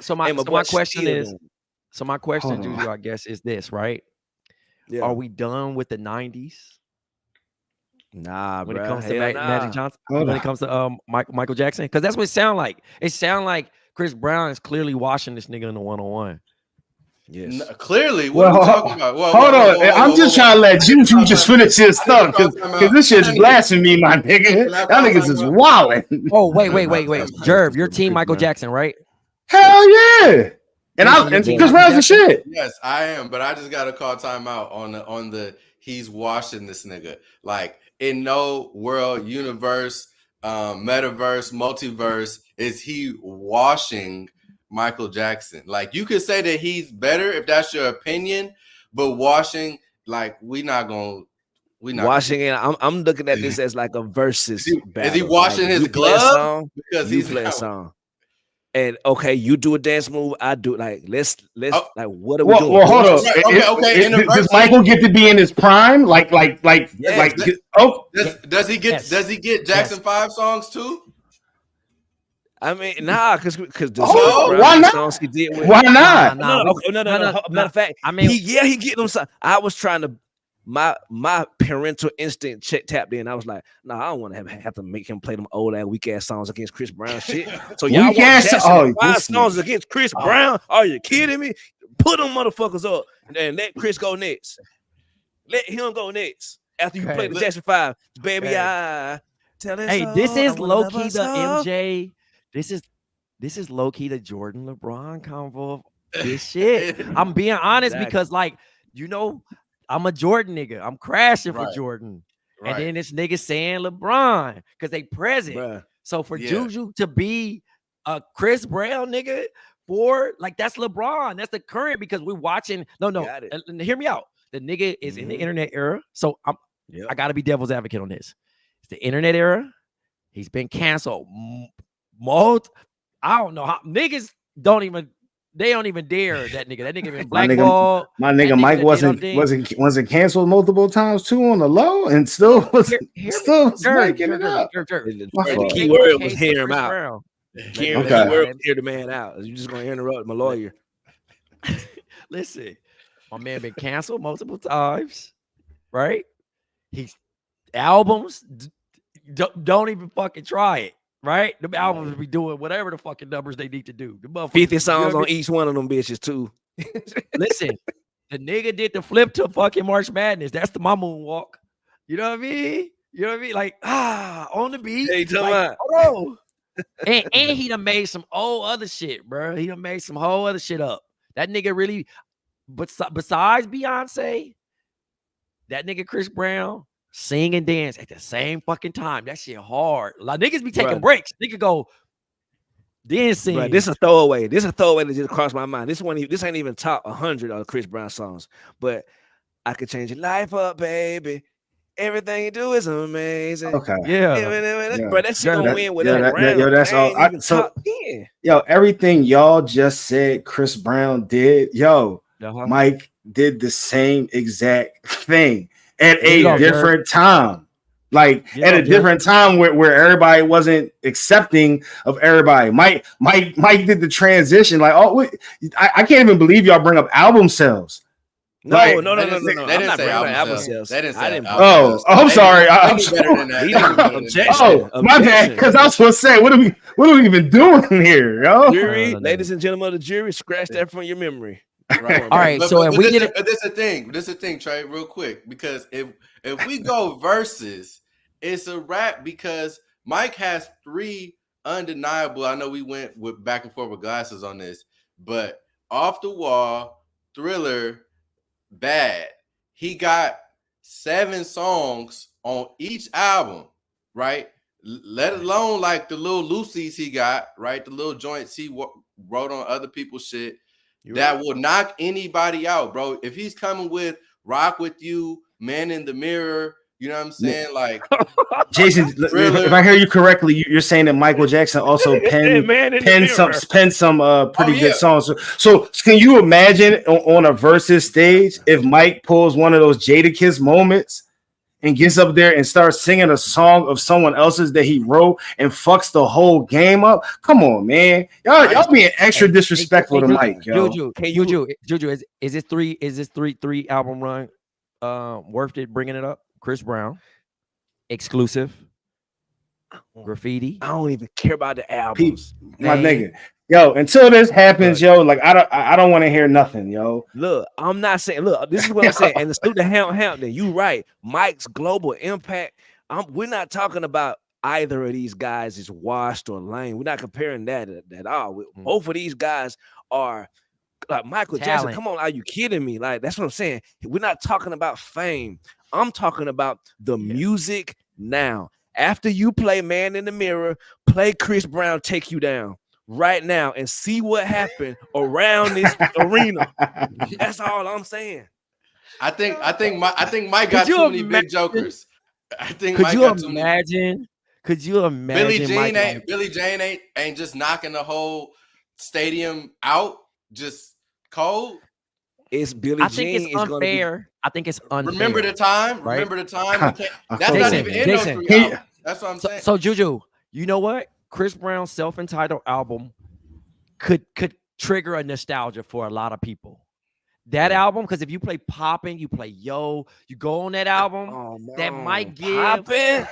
so my question, JuJu, I guess, is this, right? Yeah. Are we done with the 90s? Nah, when it comes to Magic Johnson, when it comes to Michael Jackson, because that's what it sound like. It sound like Chris Brown is clearly washing this nigga in the 101. Yes, clearly. What are you talking about? Hold on, I'm just trying to let JuJu just finish his stuff because this shit's blasphemy, my nigga. That niggas is wilding. Oh wait, Jerv, your team Michael Jackson, right? Hell yeah. And Chris Brown's the shit. Yes, I am, but I just gotta call timeout on the he's washing this nigga. Like, in no world, universe, metaverse, multiverse is he washing Michael Jackson. Like, you could say that he's better if that's your opinion, but washing, like, we not washing it. I'm looking at this as like a versus battle. Is he washing his glove? Because he's playing a song. And okay, you do a dance move, I do like let's like what are we doing? Well, hold on. Okay. Does Michael get to be in his prime? Does he get Jackson 5 songs too? I mean, nah, because why not? Songs he did with, why not? No. Matter of fact, I mean, he get them. I was trying to. My parental instinct tapped in. I was like, no, I don't want to have to make him play them old ass weak ass songs against Chris Brown shit. So y'all want Jackson 5 songs against Chris Brown? Are you kidding me? Put them motherfuckers up and let Chris go next. Let him go next after you play the Jackson 5. Baby, I tell it. Hey, this is low key the MJ. This is low key the Jordan LeBron convo. This shit. I'm being honest because, like, I'm a Jordan nigga. I'm crashing for Jordan. Right. And then this nigga saying LeBron because they present. Bruh. So for JuJu to be a Chris Brown nigga that's LeBron. That's the current because we're watching. No. Hear me out. The nigga is in the internet era. So I got to be devil's advocate on this. It's the internet era. He's been canceled. I don't know how niggas don't even dare that nigga. That nigga been blackballed. My nigga Mike wasn't canceled multiple times too on the low and still was making it up. The key word was hear him out. Hear the man out. You're just gonna interrupt my lawyer. Listen, my man been canceled multiple times, right? He's albums don't even fucking try it. Right? The albums be doing whatever the fucking numbers they need to do. The 50 songs on each one of them bitches too. Listen, the nigga did the flip to fucking March Madness. That's my moonwalk. You know what I mean? Like, on the beat. Hey, and he done made some old other shit, bro. He done made some whole other shit up. That nigga really, besides Beyonce, that nigga Chris Brown, sing and dance at the same fucking time. That shit hard. Like, niggas be taking breaks. Nigga go then sing. Bruh, this is a throwaway. This is a throwaway that just crossed my mind. This ain't even top 100 of Chris Brown songs. But I could change your life up, baby. Everything you do is amazing. Okay. Yeah. Bro, that shit gonna win whatever round. Yo, that's all. Even top 10. Yo, everything y'all just said, Chris Brown did. Yo, Mike did the same exact thing at a different time. Like at a different time where everybody wasn't accepting of everybody. Mike did the transition. Like, I can't even believe y'all bring up album sales. No. They didn't say album sales. They didn't say I'm sorry. I'm sorry. My bad. Because I was supposed to say, what are we even doing here, yo? Jury, ladies and gentlemen of the jury, scratch that from your memory. Right. All right. So if we did it, this is a thing, Trey, real quick, because if we go versus, it's a wrap because Mike has 3 undeniable. I know we went with back and forth with glasses on this, but Off the Wall, Thriller, Bad. He got 7 songs on each album, right? Let alone like the little Lucy's he got, right? The little joints he wrote on other people's shit. That will knock anybody out, bro. If he's coming with Rock With You, Man in the Mirror, you know what I'm saying? Like, Jason, if I hear you correctly, you're saying that Michael Jackson also penned some pretty good songs. So can you imagine on a versus stage if Mike pulls one of those Jadakiss moments and gets up there and starts singing a song of someone else's that he wrote and fucks the whole game up? Come on, man. Y'all being extra disrespectful to Mike, yo. JuJu, is this three album run worth it bringing it up? Chris Brown, Exclusive, Graffiti. I don't even care about the albums. My nigga. Yo, until this happens, yo, like I don't want to hear nothing, yo. Look, I'm not saying. Look, this is what I'm saying. And the student Hampton, you right. Mike's global impact. We're not talking about either of these guys is washed or lame. We're not comparing that at all. Both of these guys are like Michael Jackson. Come on, are you kidding me? Like that's what I'm saying. We're not talking about fame. I'm talking about the music now. After you play Man in the Mirror, play Chris Brown Take You Down right now and see what happened around this arena. That's all I'm saying. I think Mike got too many big jokers. I think Mike got too many. Could you imagine Billie Jean ain't just knocking the whole stadium out just cold? It's Billie Jean. It's unfair. I think it's unfair. Remember the time? Right? Remember the time? That's not even in those 3 albums. That's what I'm saying. So JuJu, you know what? Chris Brown's self-entitled album could trigger a nostalgia for a lot of people. That album, because if you play Poppin', you play Yo, you go on that album, that might give Poppin'.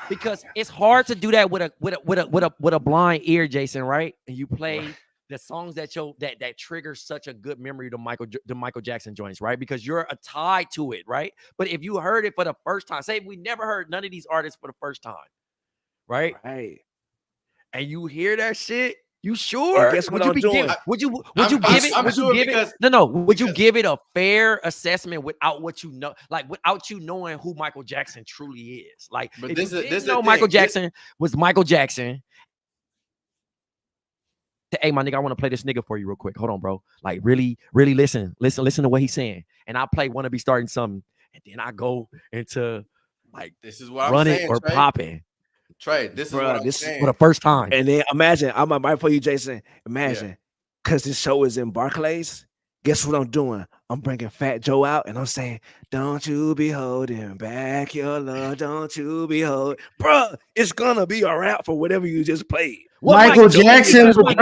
Because it's hard to do that with a blind ear, Jason, right? And you play the songs that trigger such a good memory to Michael Jackson joints, right? Because you're tied to it, right? But if you heard it for the first time, say we never heard none of these artists for the first time, right? Right. And you hear that shit, you sure? And guess what I'm doing? Would you give it a fair assessment without what you know, like without you knowing who Michael Jackson truly is? Like, but Michael Jackson was Michael Jackson. Hey, my nigga, I want to play this nigga for you real quick. Hold on, bro. Like, really listen to what he's saying. And I play Wanna Be Starting Something. And then I go into like this is what Run I'm It saying, or Trey. Poppin'. Trey, this is what I'm saying. For the first time. And then imagine, I'm right for you, Jason. Imagine, because this show is in Barclays. Guess what I'm doing? I'm bringing Fat Joe out, and I'm saying, "Don't you be holding back your love? Don't you be holding, bruh? It's gonna be a wrap for whatever you just played." Michael Jackson would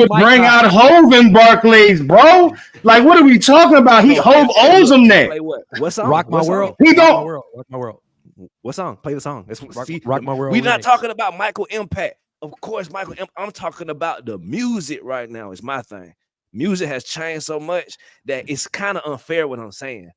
bring out Hove in Barclays, bro. Like, what are we talking about? Hove owes him that. What song? Rock My World. He don't. Rock My World. What song? Play the song. Rock My World. We're not talking about Michael Impact. Of course, Michael. I'm talking about the music right now. It's my thing. Music has changed so much that it's kind of unfair what I'm saying.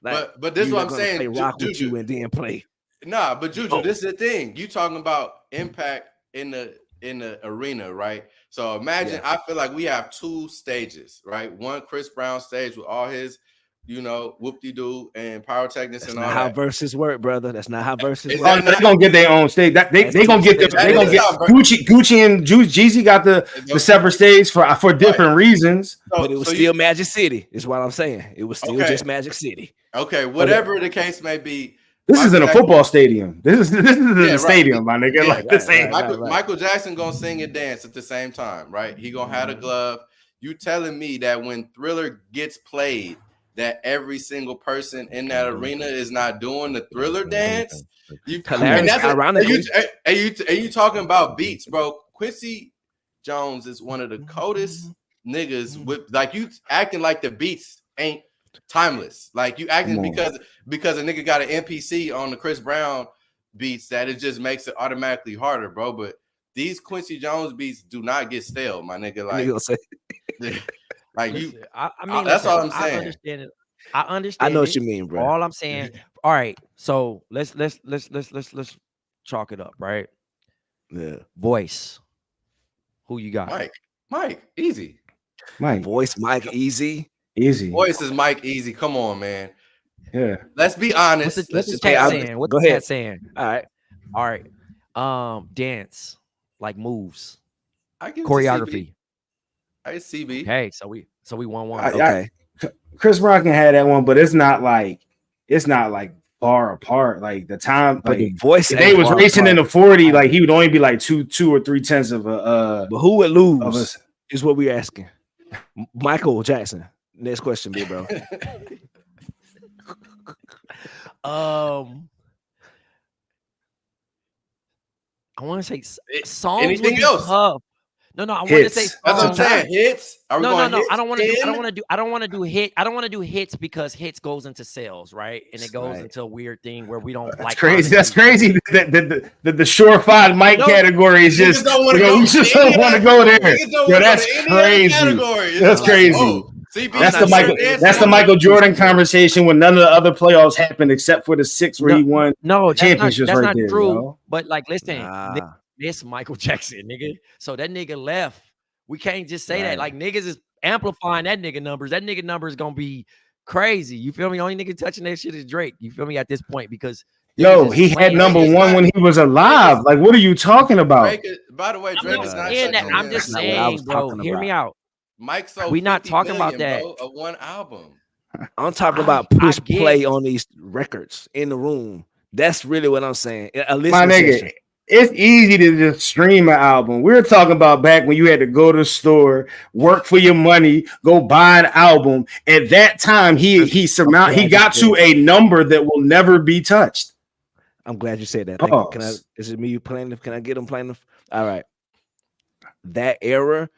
Like, but this is what I'm saying. Play Rock With You and then play. Nah, but JuJu, this is the thing. You talking about impact in the arena, right? So imagine, I feel like we have 2 stages, right? One Chris Brown stage with all his you know, whoop-de-doo and pyrotechnics That's and all not how that. verses work, brother. That's not how verses Is work. that They're gonna get their own stage. They gonna get Gucci and Jeezy got the separate stage for different reasons. But it was still Magic City, is what I'm saying. It was still just Magic City. Okay, whatever the case may be. This isn't a football stadium. This is the stadium, my nigga. Yeah, like this ain't Michael Jackson gonna sing and dance at the same time, right? He gonna have a glove. You telling me that when Thriller gets played, that every single person in that arena is not doing the Thriller dance? You talking about beats, bro? Quincy Jones is one of the coldest niggas with like you acting like the beats ain't timeless. Like you acting because a nigga got an NPC on the Chris Brown beats that it just makes it automatically harder, bro. But these Quincy Jones beats do not get stale, my nigga. Like, like you, I mean, that's all I'm I saying. understand it. I understand. I know what you mean, bro. All I'm saying. All right, so let's chalk it up, right? Yeah. Voice. Who you got? Mike, easy. Mike. Voice, Mike, easy. Voice is Mike easy. Come on, man. Yeah. Let's be honest. What's the chat saying? What's the chat saying? All right. Dance, like moves. I give choreography. I CB. Okay, so we 1-1. Okay. Chris Brown can have that one, but it's not like far apart. Like the time, like the voice. If they was racing in the 40, like he would only be like 2 or 3 tenths of a. But who would lose? Is what we're asking. Michael Jackson. Next question, big bro. I want to say songs. Anything else? Tough. No, I want to say songs. That's what I'm saying. Hits. No. I don't want to do hit. I don't want to do hits because hits goes into sales, right? And it goes into a weird thing where we don't like. Crazy. That's crazy. The surefire mic category is just. We just don't want to go there. Yo, that's crazy. That's crazy. That's the Michael Jordan conversation when none of the other playoffs happened except for the 6 where he won championships. That's right not there, true. yo. But like, listen, this Michael Jackson, nigga. So that nigga left. We can't just say that. Like niggas is amplifying that nigga numbers. That nigga number is gonna be crazy. You feel me? Only nigga touching that shit is Drake. You feel me? At this point, because he had number 1 when he was alive. Like, what are you talking about? By the way, Drake is not. I'm just saying, bro. Hear me out. Mike, so we not talking about that. Bro, of one album. I'm talking about push play on these records in the room. That's really what I'm saying. My nigga, it's easy to just stream an album. We're talking about back when you had to go to the store, work for your money, go buy an album. At that time, he got to a number that will never be touched. I'm glad you said that. Thank you. Is it me you playing? Can I get them playing? All right. That era,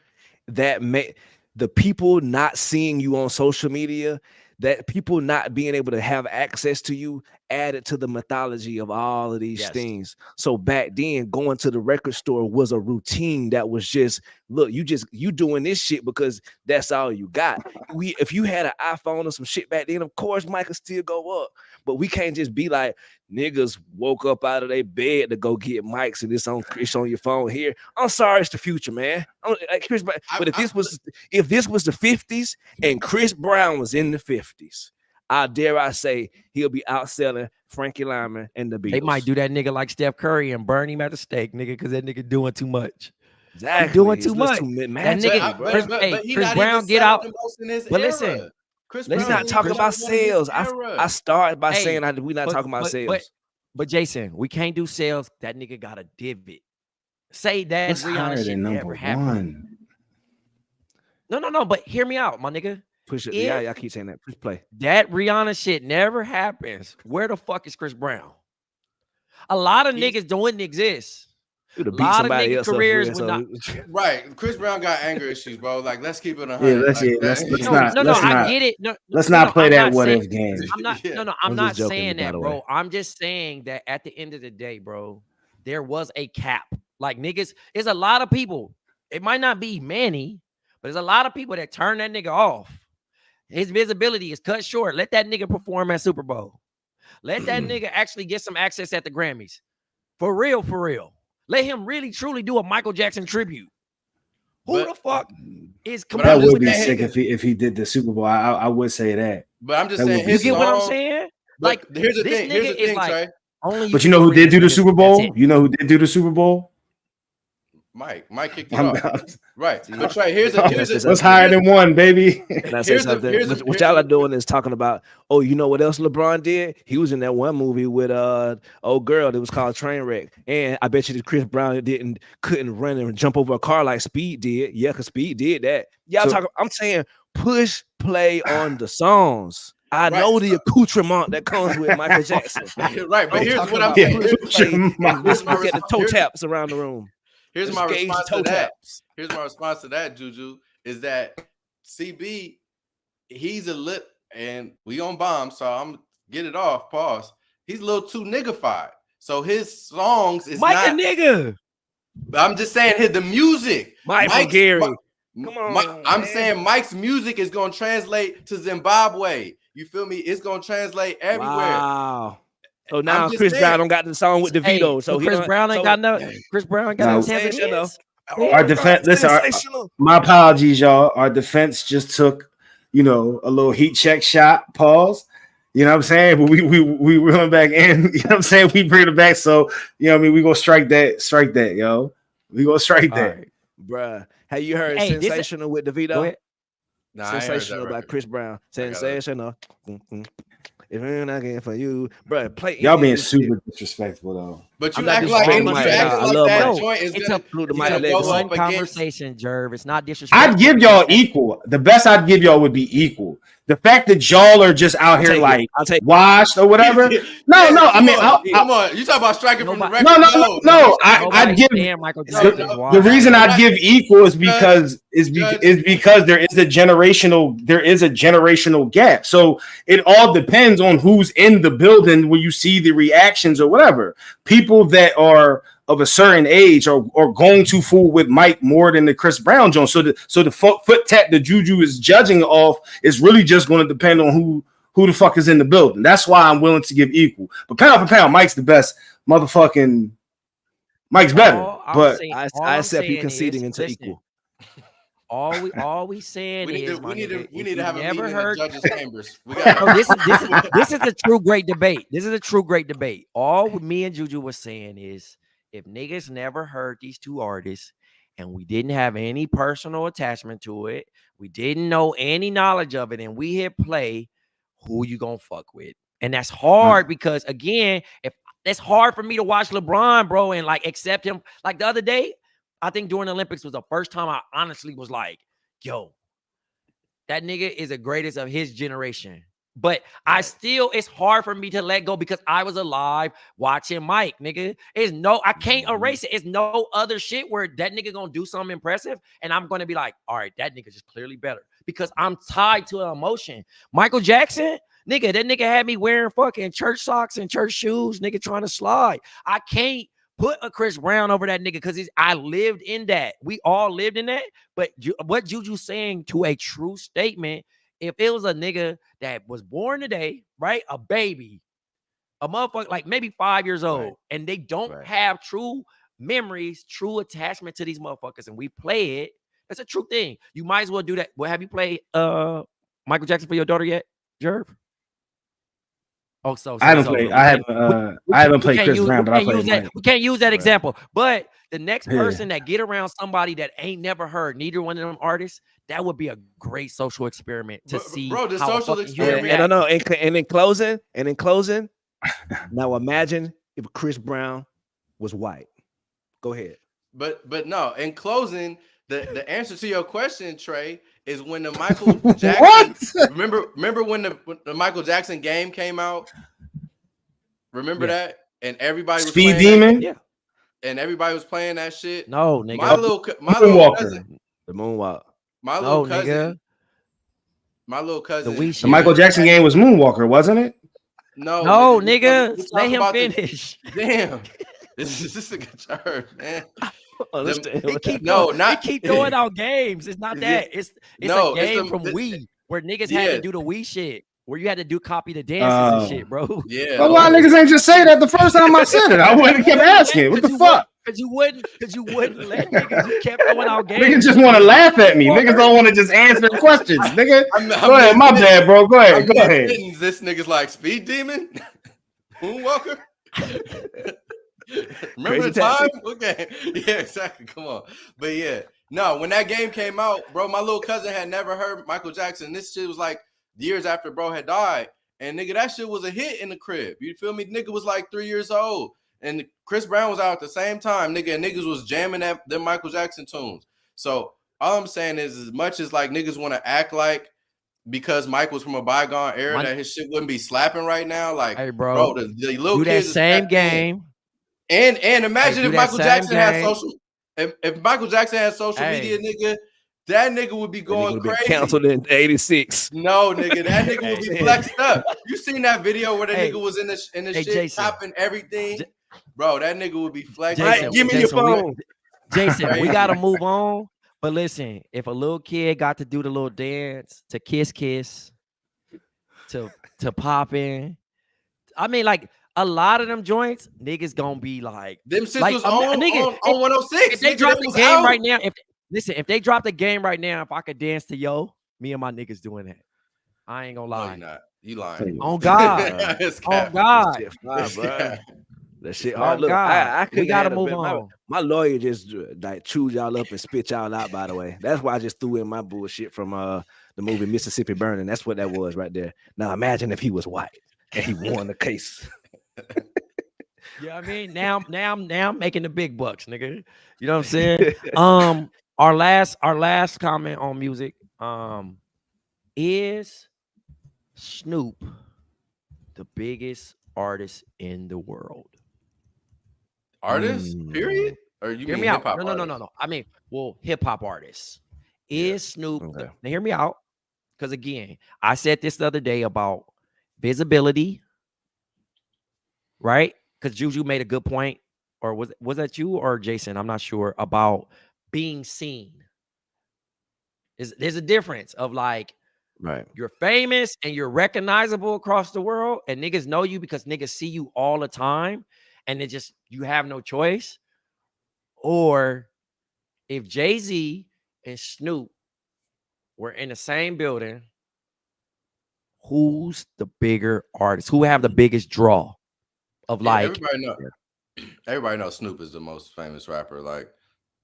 the people not seeing you on social media, that people not being able to have access to you added to the mythology of all of these things. So back then, going to the record store was a routine that was just, look, you doing this shit because that's all you got. If you had an iPhone or some shit back then, of course, Mike could still go up. But we can't just be like, niggas woke up out of their bed to go get mics and it's on your phone here. I'm sorry, it's the future, man. But if this was the 50s and Chris Brown was in the 50s, I say he'll be outselling Frankie Lyman and the Beatles. They might do that nigga like Steph Curry and burn him at the stake, nigga, because that nigga doing too much. Exactly. Doing too much. That nigga, Chris Brown get out. But listen. Let's not talk about sales. I started by saying we're not talking about sales. But Jason, we can't do sales. That nigga got a divot. Say that Rihanna shit never happened. No. But hear me out, my nigga. Push it. Yeah, I keep saying that. Push play. That Rihanna shit never happens. Where the fuck is Chris Brown? A lot of niggas don't exist. A lot of niggas' careers would not. Right, Chris Brown got anger issues, bro. Like, let's keep it 100. I get it. Let's not play that what if game. I'm not saying that, bro. I'm just saying that at the end of the day, bro, there was a cap. Like niggas, there's a lot of people. It might not be many, but there's a lot of people that turn that nigga off. His visibility is cut short. Let that nigga perform at Super Bowl. Let that nigga actually get some access at the Grammys. For real. Let him really, truly do a Michael Jackson tribute. Who the fuck is that would be that sick if he did the Super Bowl. I would say that. But I'm just that saying, you get what I'm saying? Like, here's the thing. Here's the thing, like, Trey. But you know who did do the Super Bowl? You know who did do the Super Bowl? Mike kicked it off. Right. But Trey, here's what's higher than one, baby? Can I say something? What y'all are doing is talking about, oh, you know what else LeBron did? He was in that one movie with old girl that was called Trainwreck. And I bet you that Chris Brown couldn't run and jump over a car like Speed did. Yeah, because Speed did that. I'm saying push play on the songs. I know the accoutrement that comes with Michael Jackson. Right, but here's what I'm saying. Let's look at the toe taps around the room. Here's my response to that. Here's my response to that, JuJu, is that CB, he's a lit, and we on Bomm, so I'm get it off. Pause. He's a little too niggified, so his songs is Mike not a nigga. I'm just saying the music. Mike Gary. Come on, I'm saying Mike's music is gonna translate to Zimbabwe. You feel me? It's gonna translate everywhere. Wow. So now Chris Brown don't got the song with DeVito. So Chris Brown ain't got no. Chris Brown ain't got no. Our defense. Listen, my apologies, y'all. Our defense just took, a little heat check shot. Pause. You know what I'm saying? But we went back in. You know what I'm saying? We bring it back. So we gonna strike that, yo. We gonna strike that, right. Bruh. Have you heard Sensational with DeVito? Nah, Sensational by Chris Brown. Sensational. If I'm not getting for you, bro, play. Y'all being super disrespectful though. But you act like that joint is one conversation, Jerv. It's not disrespectful. I'd give y'all equal. The best I'd give y'all would be equal. The fact that y'all are just out here like washed or whatever. No. I mean, come on. You talk about striking from the record. No. I'd give the reason I'd give equal is because there is a generational gap. So it all depends on who's in the building when you see the reactions or whatever. People that are of a certain age are going to fool with Mike more than the Chris Brown Jones. So the foot tap that JuJu is judging off is really just going to depend on who the fuck is in the building. That's why I'm willing to give equal. But pound for pound, Mike's the best. Motherfucking Mike's better. But I accept you conceding into equal. All we saying we need to have a meeting in the judges' chambers. This is a true great debate. This is a true great debate. All me and JuJu was saying is, if niggas never heard these two artists and we didn't have any personal attachment to it, we didn't know any knowledge of it, and we hit play, who you gonna fuck with? And that's hard because, again, if that's hard for me to watch LeBron, bro, and like accept him. Like the other day, I think during the Olympics was the first time I honestly was like, yo, that nigga is the greatest of his generation. But it's hard for me to let go because I was alive watching Mike, nigga. I can't erase it. It's no other shit where that nigga gonna do something impressive and I'm gonna be like, all right, that nigga just clearly better because I'm tied to an emotion. Michael Jackson, nigga, that nigga had me wearing fucking church socks and church shoes, nigga, trying to slide. I can't put a Chris Brown over that nigga because I lived in that. We all lived in that. But what JuJu's saying to a true statement, if it was a nigga that was born today, right? A baby, a motherfucker like maybe 5 years old, and they don't have true memories, true attachment to these motherfuckers, and we play it, that's a true thing. You might as well do that. Well, have you played Michael Jackson for your daughter yet, Jerv? Oh, I haven't played Chris Brown, but I played that. We can't use that example. But the next person that get around somebody that ain't never heard neither one of them artists, that would be a great social experiment to see. Bro, the social experiment. And I know. And in closing, now imagine if Chris Brown was white. Go ahead. But no, in closing, the answer to your question, Trey, is when the Michael Jackson. remember when the Michael Jackson game came out? Remember that? And everybody was Speed Demon? Yeah. And everybody was playing that shit. No, nigga. My little cousin. The Moonwalk. My little cousin. Nigga. My little cousin. The Michael Jackson game was Moonwalker, wasn't it? No, nigga. Let him finish. Damn. This is a good turn, man. They keep throwing out games. It's not that. It's a game from Wii where niggas had to do the Wii shit. Where you had to copy the dances and shit, bro. Yeah. Well, why niggas ain't just say that the first time I said it? I would have kept asking. What the fuck? Because you wouldn't let niggas. You kept throwing out games. Niggas just want to laugh at me. Niggas don't want to just answer questions. Nigga, go ahead. My bad, bro. Go ahead. Go ahead. This nigga's like Speed Demon, Moonwalker. Remember the time? Okay, yeah, exactly. Come on, but yeah, no. When that game came out, bro, my little cousin had never heard Michael Jackson. This shit was like years after bro had died, and nigga, that shit was a hit in the crib. You feel me? Nigga was like 3 years old, and Chris Brown was out at the same time, nigga, and niggas was jamming at them Michael Jackson tunes. So all I'm saying is, as much as like niggas want to act like because Mike was from a bygone era that his shit wouldn't be slapping right now, like, hey, bro, the little do kids that same game. And imagine if Michael Jackson had social, if Michael Jackson had social media, nigga, that nigga would be going crazy. Canceled in '86. No, nigga, that nigga would be flexed up. You seen that video where the nigga was in the shit Jason, chopping everything, bro? That nigga would be flexed. Jason, up. Give me your phone, Jason. We gotta move on. But listen, if a little kid got to do the little dance to kiss, to pop in, I mean, like a lot of them joints, niggas gonna be like them shit like, was on 106. If they drop the game right now, if they drop the game right now, if I could dance to Yo, me and my niggas doing that. I ain't gonna lie. No, you're not. You lying. On God. On God. Bro. That shit. Oh, Look, God. we gotta move on. My lawyer just like chewed y'all up and spit y'all out. By the way, that's why I just threw in my bullshit from the movie Mississippi Burning. That's what that was right there. Now imagine if he was white and he won the case. Yeah, I mean, now I'm making the big bucks, nigga. You know what I'm saying? Our last comment on music, is Snoop the biggest artist in the world? Artist, period? Or you hear mean me out? hip-hop No. I mean, well, hip hop artists. Is Snoop? Okay. Now hear me out, because again, I said this the other day about visibility, right? Because JuJu made a good point, or was that you or Jason? I'm not sure, about being seen. There's a difference of like, right, you're famous and you're recognizable across the world, and niggas know you because niggas see you all the time, and it just, you have no choice. Or if Jay-Z and Snoop were in the same building, who's the bigger artist? Who have the biggest draw of like? Everybody knows Snoop is the most famous rapper. Like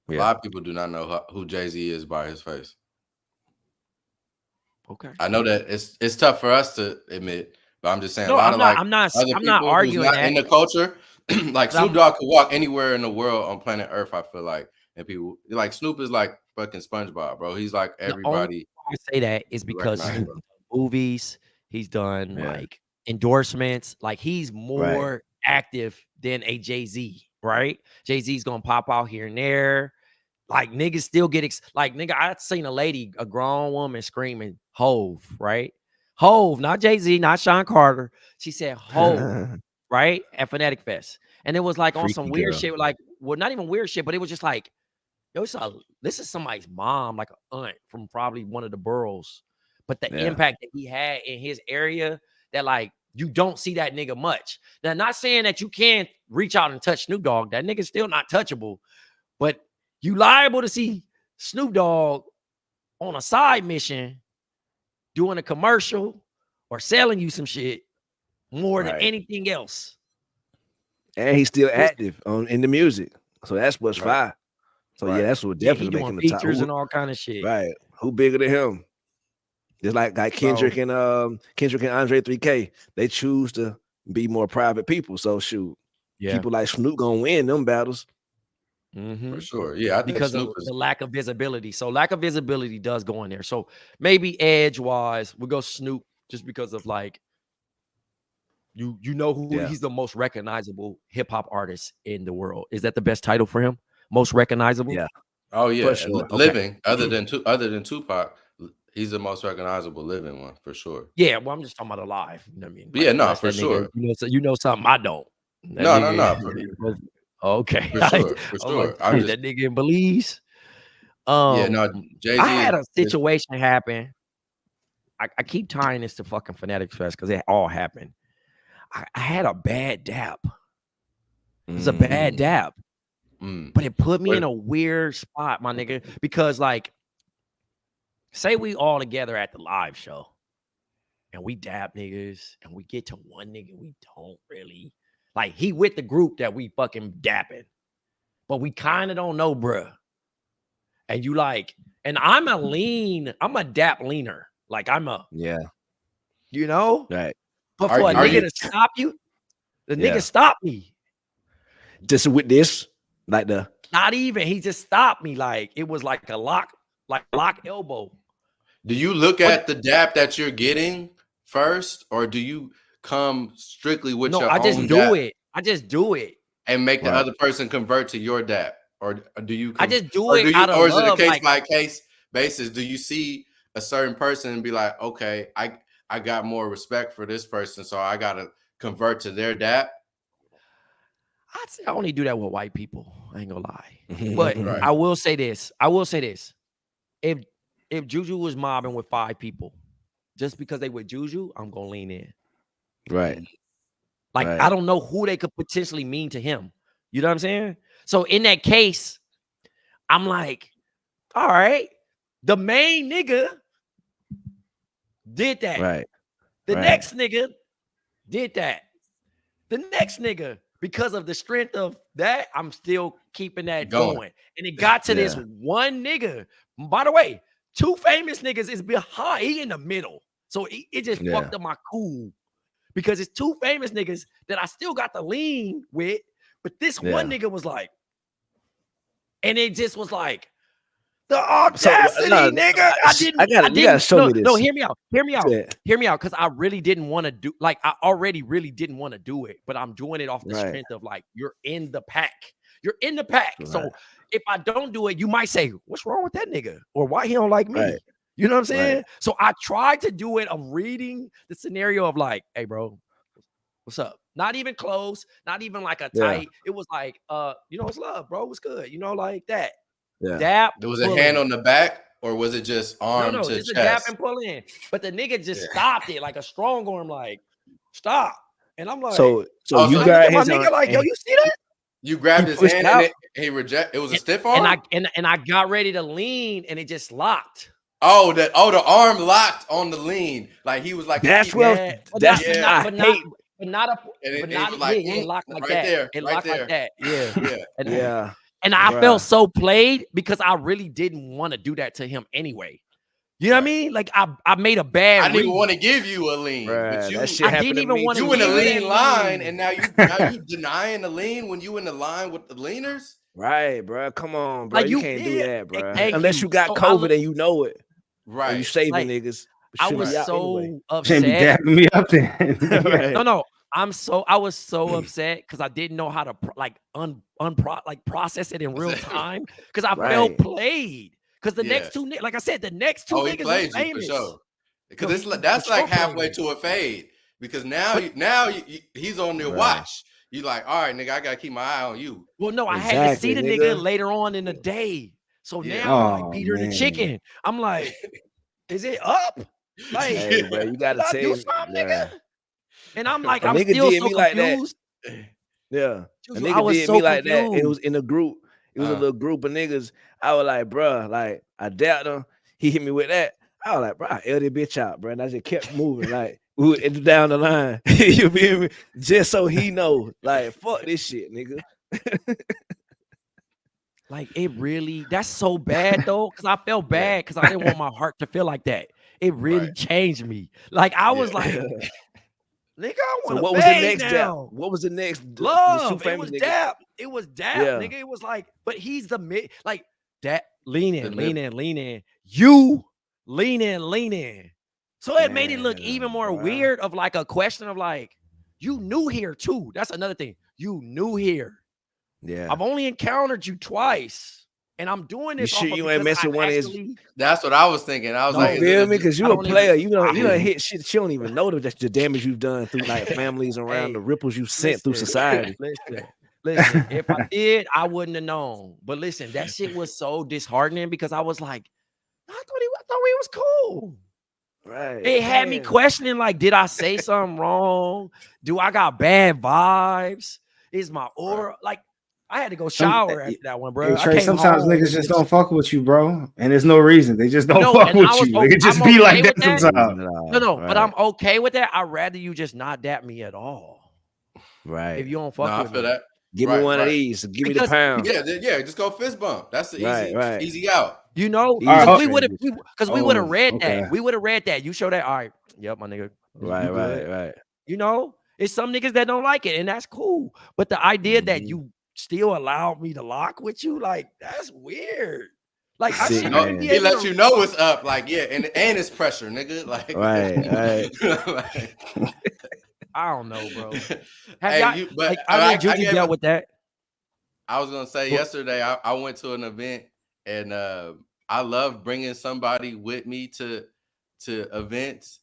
a lot of people do not know who Jay-Z is by his face. Okay, I know that it's tough for us to admit, but I'm just saying. No, I'm not arguing that in the culture. Like Snoop Dogg could walk anywhere in the world on planet Earth, I feel like, and people like Snoop is like fucking SpongeBob, bro. He's like everybody. I say that is because he's done movies, he's done like endorsements, like he's more active than a Jay-Z, right? Jay-Z's gonna pop out here and there. Like niggas still get like nigga, I seen a grown woman screaming Hove, right? Hove, not Jay-Z, not Sean Carter. She said Hove, right? At Fanatics Fest. And it was like on some weird shit, like, well, not even weird shit, but it was just like, yo, this is somebody's mom, like an aunt from probably one of the boroughs. But the impact that he had in his area, that like you don't see that nigga much. Now, not saying that you can't reach out and touch Snoop Dogg. That nigga's still not touchable. But you liable to see Snoop Dogg on a side mission doing a commercial or selling you some shit more than anything else. And he's still active in the music. So that's what's fire. So that's what definitely making the top. Features and all kind of shit. Right. Who bigger than him? Just like Kendrick and Andre 3K. They choose to be more private people. So shoot. Yeah. People like Snoop gonna win them battles. For sure. Yeah, I think because Snoop of the lack of visibility. So lack of visibility does go in there. So maybe edge wise, we'll go Snoop just because of like you know who he's the most recognizable hip hop artist in the world. Is that the best title for him? Most recognizable? Yeah. Oh yeah. Sure. Living other than Tupac, he's the most recognizable living one for sure. Yeah, well, I'm just talking about alive. You know what I mean? Like, yeah, no, for sure. You know something I don't. No. Okay. For sure. That nigga in Belize. Jay-Z. I had a situation happen. I keep tying this to fucking Fanatics Fest because it all happened. I had a bad dap. It was a bad dap. But it put me in a weird spot, my nigga, because like, say we all together at the live show and we dap niggas and we get to one nigga we don't really like. He with the group that we fucking dapping, but we kind of don't know, bruh. And you like, and I'm a dap leaner. Like you know? Right. But for a nigga to stop you, the nigga stopped me. Just with this, like not even, he just stopped me. Like it was like a lock elbow. Do you look at the dap that you're getting first, or do you come strictly with your own dap? I just do it. And make the other person convert to your dap? Or do you I just do it out of love. Or is it a case by case basis? Do you see a certain person and be like, okay, I got more respect for this person, so I gotta convert to their dap? I'd say I only do that with white people. I ain't gonna lie. But I will say this. If JuJu was mobbing with 5 people, just because they with JuJu, I'm gonna lean in. Right. Like I don't know who they could potentially mean to him. You know what I'm saying? So in that case, I'm like, all right, the main nigga did that. Right. The next nigga did that. The next nigga, because of the strength of that, I'm still keeping that going. And it got to this one nigga. By the way, 2 famous niggas is behind. He in the middle. So it just fucked up my cool. Because it's 2 famous niggas that I still got to lean with. But this one nigga was like, and it just was like, the audacity, nigga. You gotta show me this. No, hear me out. Hear me out. Because I really didn't want to do, like, I already really didn't want to do it. But I'm doing it off the strength of, like, you're in the pack. You're in the pack. Right. So if I don't do it, you might say, what's wrong with that nigga? Or why he don't like me? Right. You know what I'm saying? Right. So I tried to do it of reading the scenario of like, hey, bro, what's up? Not even close, not even like a tight. It was like, it's love, bro. What's good? Like that. Yeah. Dap. There was a hand on the back, or was it just arm to chest? A dap and pull in. But the nigga just stopped it like a strong arm, like, stop. And I'm like, so you got my nigga like, yo, you see that? You grabbed his hand and he rejected. It was a stiff arm. And I got ready to lean, and it just locked. Oh, the arm locked on the lean. Like he was like, that's what. That's I hate. But not locked like that. It locked like that. Yeah. And I felt so played because I really didn't want to do that to him anyway. You know what I mean? Like I made a bad. I didn't even want to give you a lean, but that shit I didn't even want to. You in the lean line, and now you denying the lean when you in the line with the leaners. Right, bro. Come on, bro. Like you can't do that, bro. Unless you got so COVID and you know it. Right. Or you saving niggas. I was so Can't upset. be dapping me up then. Right. No. I was so upset because I didn't know how to process it in real time because I felt played. Because the next 2, like I said, the next 2 niggas was famous. For sure. Because that's like halfway to a fade. Because now he's on their watch. You like, all right, nigga, I gotta keep my eye on you. Well, no, I had to see the nigga later on in the day. So now I'm like Peter the chicken. I'm like, is it up? Like, hey, bro, you gotta say nigga. And I'm like, I'm still so confused. Yeah, a nigga did me like that. It was in a group. It was a little group of niggas. I was like, bro, like I dapped him. He hit me with that. I was like, bro, I L this bitch out, bro. And I just kept moving, like we were down the line. You feel me? Just so he know, like, fuck this shit, nigga. Like it really, that's so bad though, because I felt bad because I didn't want my heart to feel like that. It really changed me. Like I was like, nigga, I want to what was the next dap? What was the next love? It was dap. It was dap, nigga. It was like, but he's the mid, like that. Lean in. You lean in. So it made it look even more weird of like a question of like, you new here too. That's another thing. You new here. Yeah. I've only encountered you twice. And I'm doing this. You ain't messing one is. That's what I was thinking. I was like, you feel me? Because you a player. You don't hit shit. She don't even know the damage you've done through like families around the ripples you've sent through society. Listen, if I did, I wouldn't have known. But listen, that shit was so disheartening because I was like, I thought he was cool. Right. It had me questioning, like, did I say something wrong? Do I got bad vibes? Is my aura like I had to go shower after that one, bro. Hey, Trey, sometimes niggas just don't fuck with you, bro, and there's no reason. They just don't fuck with you. They could just be like that sometimes. No, but I'm okay with that. I'd rather you just not dap me at all. Right. If you don't fuck with I feel me. that. Give me one of these. Give me the pound. Yeah, just go fist bump. That's the easy out. You know, because we would have read okay. that. We would have read that. You show that, all right. Yep, my nigga. Right. You know, it's some niggas that don't like it, and that's cool. But the idea that you still allowed me to lock with you, like, that's weird. Like, he lets you know what's up. Like, and it's pressure, nigga. Like, right. Like, I don't know, bro. I mean, JuJu dealt with that. I was gonna say yesterday I went to an event and I love bringing somebody with me to events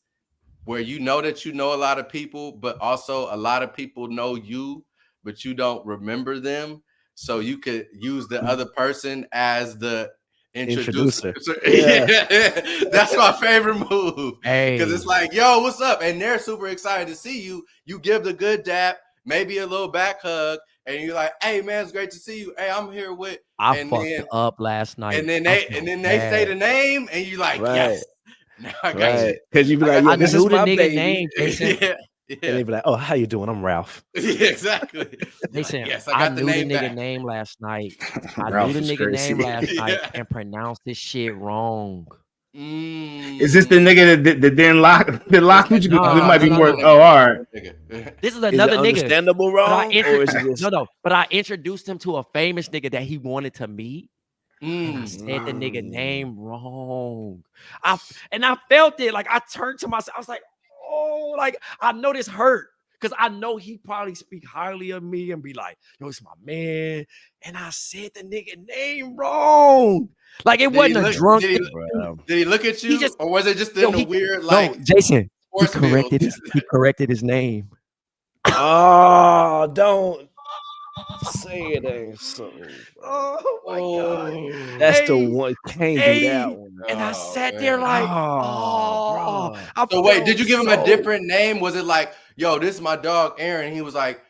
where you know that you know a lot of people, but also a lot of people know you, but you don't remember them. So you could use the other person as the introducer. That's my favorite move. Because it's like, yo, what's up? And they're super excited to see you. You give the good dap, maybe a little back hug, and you're like, hey man, it's great to see you. Hey, I'm here with I fucked up last night. And then they say the name, and you like, yes. Now I got you. Because you be like, I this knew is the my nigga baby. name, Jason. And they be like, oh, how you doing? I'm Ralph. Yeah, exactly. Listen, yes, I knew the nigga name last night. I knew the nigga name last night and pronounced this shit wrong. Is this the nigga that didn't lock with you? It might be more. Oh, all right. This is another nigga. Understandable wrong? But I introduced him to a famous nigga that he wanted to meet. And I said the nigga name wrong. I felt it. Like, I turned to myself. I was like, oh, like, I know this hurt. Because I know he probably speak highly of me and be like, yo, it's my man. And I said the nigga name wrong. Like, it wasn't a drunk. Did he look at you? Or was it just in a weird, like, no, Jason, he corrected his name. Oh, don't say it ain't so. Oh my God. That's the one. Can't do that one. And I sat there like, So wait, did you give him a different name? Was it like, yo, this is my dog Aaron? He was like,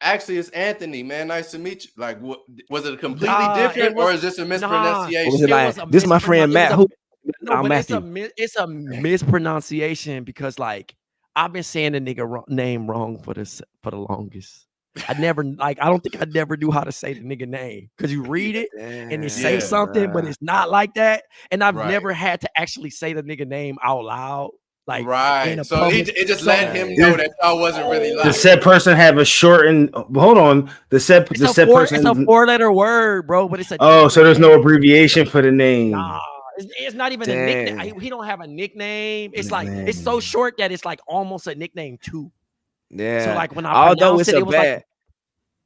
actually, it's Anthony, man. Nice to meet you. Like, what was it completely different, or is this a mispronunciation? Was it like, this is my friend Matt. It's a mispronunciation because, like, I've been saying the nigga name wrong for the longest. I don't think I never knew how to say the nigga name because you read it and you say something, but it's not like that. And I've never had to actually say the nigga name out loud. Like, so it just let him know that I wasn't really loud. The said person have a shortened. Hold on, the said person. It's a 4-letter word, bro. But it's a. So there's no abbreviation for the name. Nah, it's not even a nickname. He don't have a nickname. It's like it's so short that it's like almost a nickname too. Yeah. So like when I pronounced it, it was like.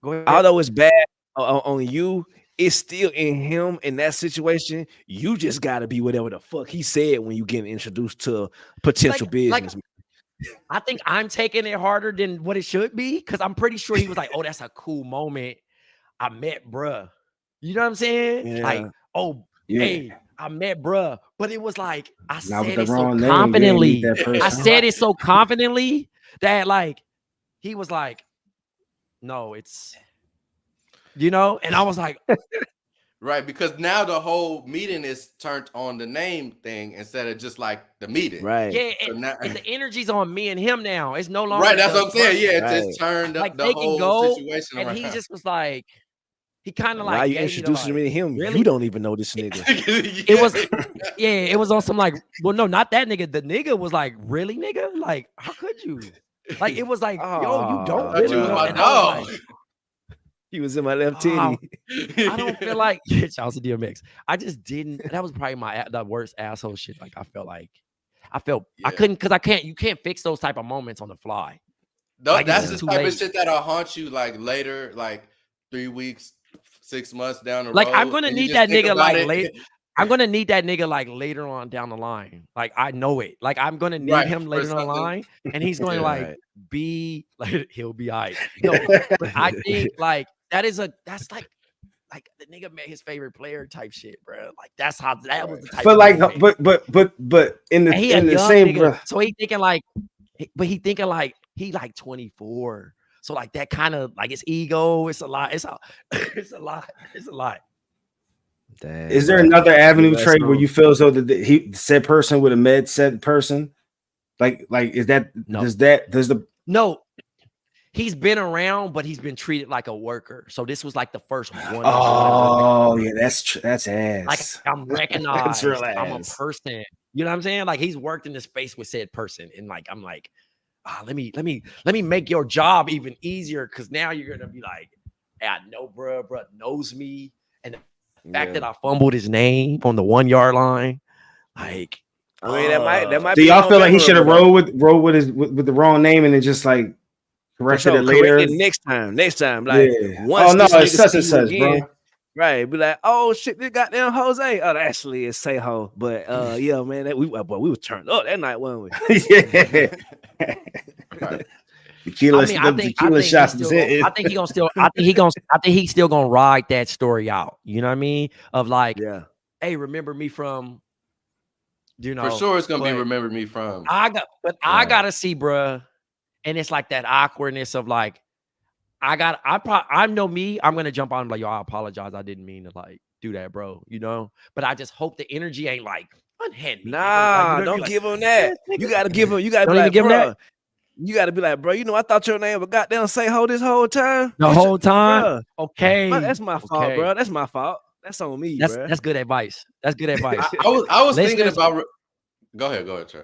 Although it's bad on you, it's still in him in that situation. You just gotta be whatever the fuck he said when you get introduced to potential business. I think I'm taking it harder than what it should be because I'm pretty sure he was like, "Oh, that's a cool moment. I met bruh." You know what I'm saying? Yeah. Like, hey, I met bruh. But it was like I said it so confidently. I said it so confidently that like he was like, no, it's, you know, and I was like, right, because now the whole meeting is turned on the name thing instead of just like the meeting, right? Yeah, so and the energy's on me and him now. It's no longer right. That's what I'm saying. Yeah, it just turned up like the whole situation and around. he just was like, he kind of like, now you introducing me to him. Really? You don't even know this nigga. It was on some like, well, no, not that nigga. The nigga was like, really, nigga? Like, how could you? Like, it was like, yo, you don't really know. My dog. He was in my left titty. I don't feel like shout out to DMX. I just didn't. That was probably the worst asshole shit. Like, I couldn't because you can't fix those type of moments on the fly. Like, that's the type of shit that'll haunt you like later, like 3 weeks, 6 months down the road. Like, I'm gonna need that nigga like later. I'm gonna need that nigga like later on down the line. Like, I know it. Like, I'm gonna need him later on the line, and he's going to be like, he'll be all right. No, but I think like that's like the nigga met his favorite player type shit, bro. Like, that was the type. But like, but in the same, nigga, so he thinking like, he like 24. So like that kind of like it's ego. It's a lot. It's a lot. It's a lot. Damn, Is there another avenue, Trey, where you feel as though that he said person with a med said person? Like is that no. does the no? He's been around, but he's been treated like a worker. So this was like the first one. Oh yeah, that's ass. Like I'm recognized. Real I'm a ass. person. You know what I'm saying? Like he's worked in the space with said person, and like I'm like, let me make your job even easier because now you're gonna be like, hey, I know, bruh knows me, and the fact that I fumbled his name on the 1 yard line, like. I mean, that might. Do y'all feel like he should have rolled with the wrong name and then just like corrected it later? Correct it next time. Like, once no, it's such and such, again, bro. Right, be like, oh shit, this goddamn Jose. Oh, actually, it's Seho. But yeah, man, we were turned up that night, weren't we? Yeah. Right. Tequila shots. I think he's still gonna ride that story out. You know what I mean? Of like, hey, remember me from. You know, for sure, it's gonna be remember me from. I gotta see, bruh, and it's like that awkwardness of like, I know me. I'm gonna jump on like, yo, I apologize. I didn't mean to like do that, bro. You know, but I just hope the energy ain't like unhand me. Nah, like, don't give him that. You gotta give him. You gotta be like, give him that. You gotta be like, bro. You know, I thought your name was goddamn Seho this whole time. The whole time. Bro. Okay, that's my fault, bro. That's my fault. That's on me, bro. That's good advice. That's good advice. I was thinking about. Go ahead, Trey.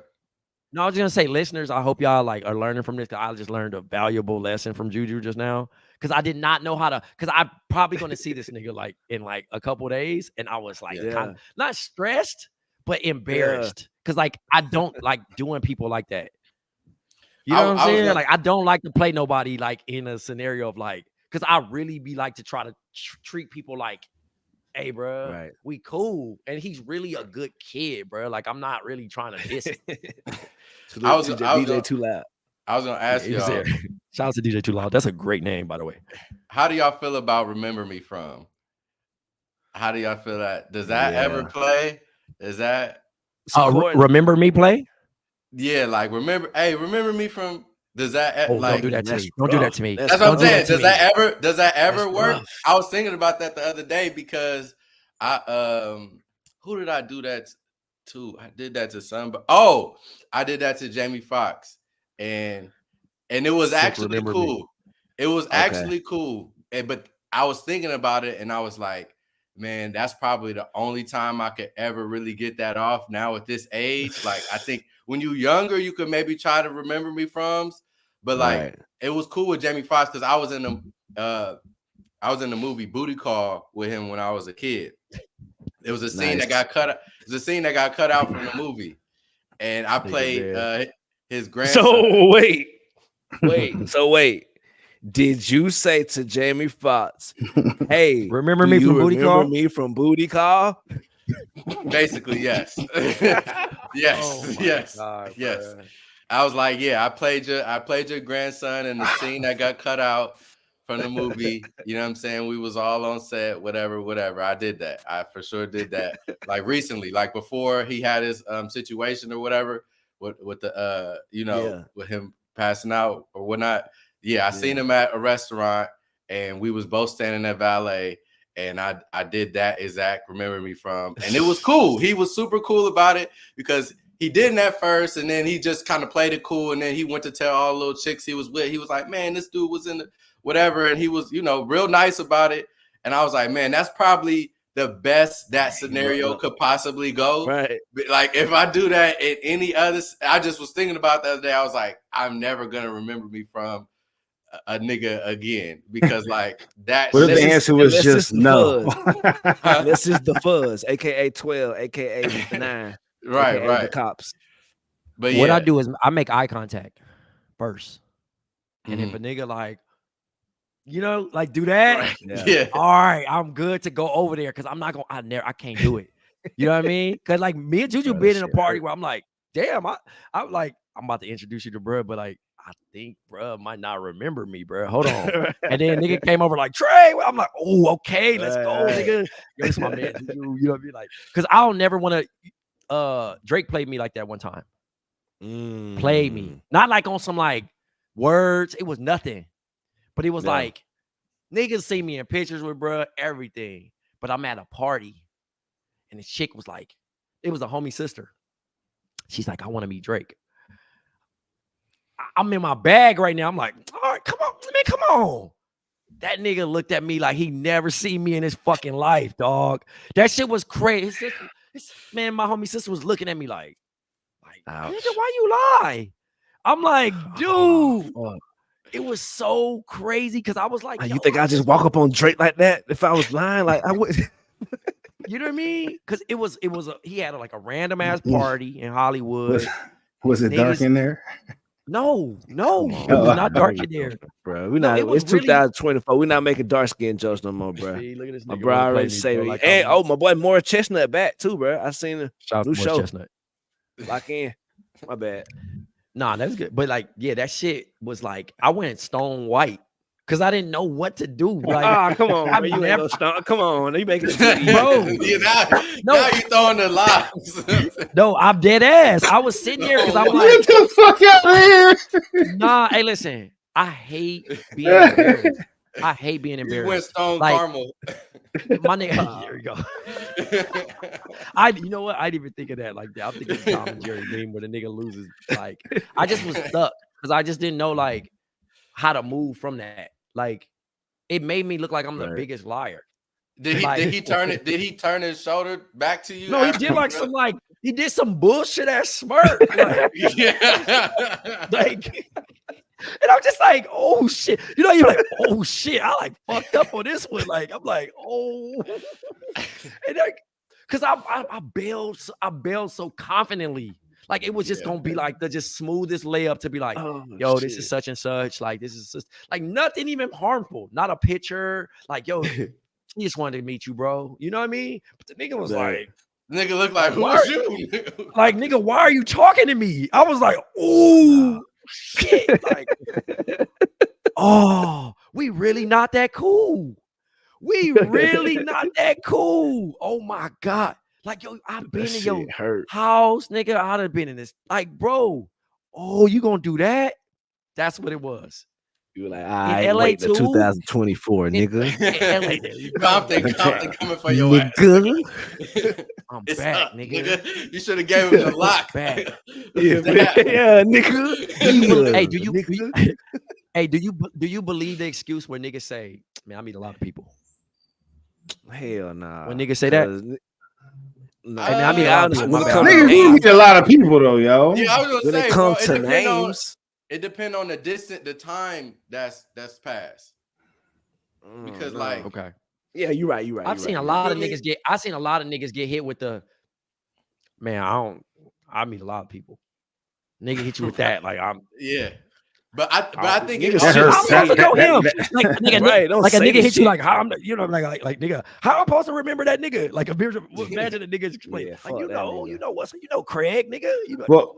No, I was gonna say, listeners, I hope y'all like are learning from this. I just learned a valuable lesson from JuJu just now because I did not know how to. Because I'm probably gonna see this nigga like in like a couple days, and I was like, kind of, not stressed, but embarrassed because like I don't like doing people like that. You know what I'm saying? Like I don't like to play nobody like in a scenario of like because I really be like to try to treat people like. Hey, bro, we cool, and he's really a good kid, bro. Like I'm not really trying to diss him. I was DJ Too Loud. I was gonna ask y'all. Shout out to DJ Too Loud. That's a great name, by the way. How do y'all feel about "Remember Me From"? How do y'all feel that? Does that ever play? Is that Remember Me play? Yeah, like remember me from. Does that like don't do that to me? Don't do that to me. That's what I'm saying. Does that ever work? Rough. I was thinking about that the other day because I who did I do that to? I did that to somebody. Oh, I did that to Jamie Foxx, and it was actually cool. It was actually cool. But I was thinking about it, and I was like, man, that's probably the only time I could ever really get that off. Now at this age, like I think when you're younger, you could maybe try to remember me from. But like it was cool with Jamie Foxx because I was in the movie Booty Call with him when I was a kid. It was a scene that got cut. It was a scene that got cut out from the movie, and I played his grandson. So wait. Did you say to Jamie Foxx, "Hey, remember me from Booty Call? Remember me from Booty Call?" Basically, yes. Yes. God, yes. Bro. I was like, yeah, I played your grandson in the scene that got cut out from the movie. You know what I'm saying? We was all on set, whatever. I did that. I for sure did that. Like recently, like before he had his situation or whatever with the with him passing out or whatnot. Yeah, I seen him at a restaurant and we was both standing at valet. And I did that exact remember me from, and it was cool. He was super cool about it because he didn't at first, and then he just kind of played it cool, and then he went to tell all the little chicks he was with. He was like, man, this dude was in the whatever, and he was, real nice about it. And I was like, man, that's probably the best that scenario could possibly go. Right. Like if I do that in any other, I just was thinking about the other day. I was like, I'm never gonna remember me from a nigga again because like that. What if the answer was just no? This is the fuzz, aka 12, aka 9. Right. The cops. But what I do is I make eye contact first, and if a nigga like, like do that, all right, I'm good to go over there because I'm not gonna. I can't do it. You know what I mean? Because like me and JuJu been in a party where I'm like, damn, I'm like, I'm about to introduce you to bruh, but like. I think bruh might not remember me, bruh. Hold on. And then nigga came over like, Trey. I'm like, oh, okay, let's go, nigga. Yo, this my man. You know what I mean? Like, because I don't never want to Drake played me like that one time. Played me. Not like on some like words. It was nothing. But it was like niggas see me in pictures with bruh, everything. But I'm at a party, and the chick was like, it was a homie sister. She's like, I want to meet Drake. I'm in my bag right now. I'm like, all right, come on, man, come on. That nigga looked at me like he never seen me in his fucking life, dog. That shit was crazy. Man, my homie sister was looking at me like nigga, why you lie? I'm like, dude, it was so crazy because I was like, you think I just walk up on Drake like that? If I was lying, like I would. You know what I mean? Because he had like a random ass party in Hollywood. Was it dark in there? No, it was not dark in there, bro. We're not. It's 2024. We're not making dark skin jokes no more, bro. See, look at this my nigga bro already say like, and my boy Morris Chestnut back too, bro. I seen a new show. Chestnut. Lock in. My bad. Nah, that's good. But like, yeah, that shit was like I went stone white because I didn't know what to do. Like, come on, bro. You ain't no stone. Come on, you making it bro. Now you throwing the lies. No, I'm dead ass. I was sitting here because I'm like, get the fuck out of here. Nah, hey, listen, I hate being embarrassed. I hate being embarrassed. You went stone like, caramel. My nigga, here we go. You know what? I didn't even think of that like that. I'm thinking Tom and Jerry game where the nigga loses. Like, I just was stuck because I just didn't know like how to move from that. Like, it made me look like I'm the biggest liar. Did he turn it? Did he turn his shoulder back to you? No, he did like he did some bullshit ass smirk. Like, yeah. Like, and I'm just like, oh shit. You know, you're like, oh shit. I like fucked up on this one. Like, I'm like, oh. And like, cause I bailed so confidently. Like it was just gonna be like the just smoothest layup to be like, yo, this is such and such. Like, this is just like nothing even harmful. Not a picture. Like, yo, he just wanted to meet you, bro. You know what I mean? But the nigga was like, nigga look like, who are you? Like, nigga, why are you talking to me? I was like, oh shit. Like, oh, we really not that cool. We really not that cool. Oh my God. Like, yo, I've been in your house, nigga. I'd have been in this. Like, bro, oh, you gonna do that? That's what it was. You were like, I wait till 2024, nigga. In LA, Compton coming for your ass. I'm back, nigga. You should have gave him the lock. Back. Yeah, nigga. Hey, do you believe the excuse where niggas say, man, I meet a lot of people? Hell nah. When niggas say that. No, I mean, niggas do meet a lot of people though, yo. Yeah, I was gonna say, it comes to names, it depends on the time that's passed. Because okay, yeah, you're right. I've seen a lot of niggas get hit with the man. I meet a lot of people. Nigga hit you with that, like But I think it I'm supposed to know him. Like a nigga hit you like how I'm, like nigga, how I'm supposed to remember that nigga? Like imagine a nigga explain, like you know what's Craig, nigga. Well,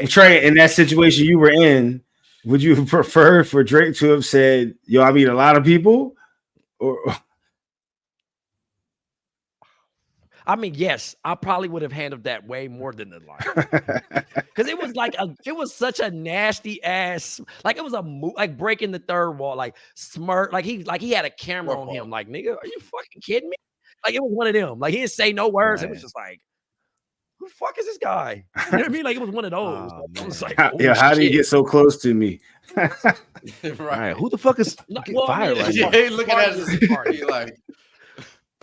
Trey, in that situation you were in, would you prefer for Drake to have said, "Yo, I meet a lot of people," or? I mean, yes, I probably would have handled that way more than the lie, because it was like it was such a nasty ass, like it was like breaking the third wall, like smirk, like he had a camera on him, like nigga, are you fucking kidding me? Like it was one of them, like he didn't say no words, It was just like, who the fuck is this guy? You know what I mean? Like it was one of those. It was like, how do you get so close to me? Right? Who the fuck is fired right now? Yeah, looking at this party like,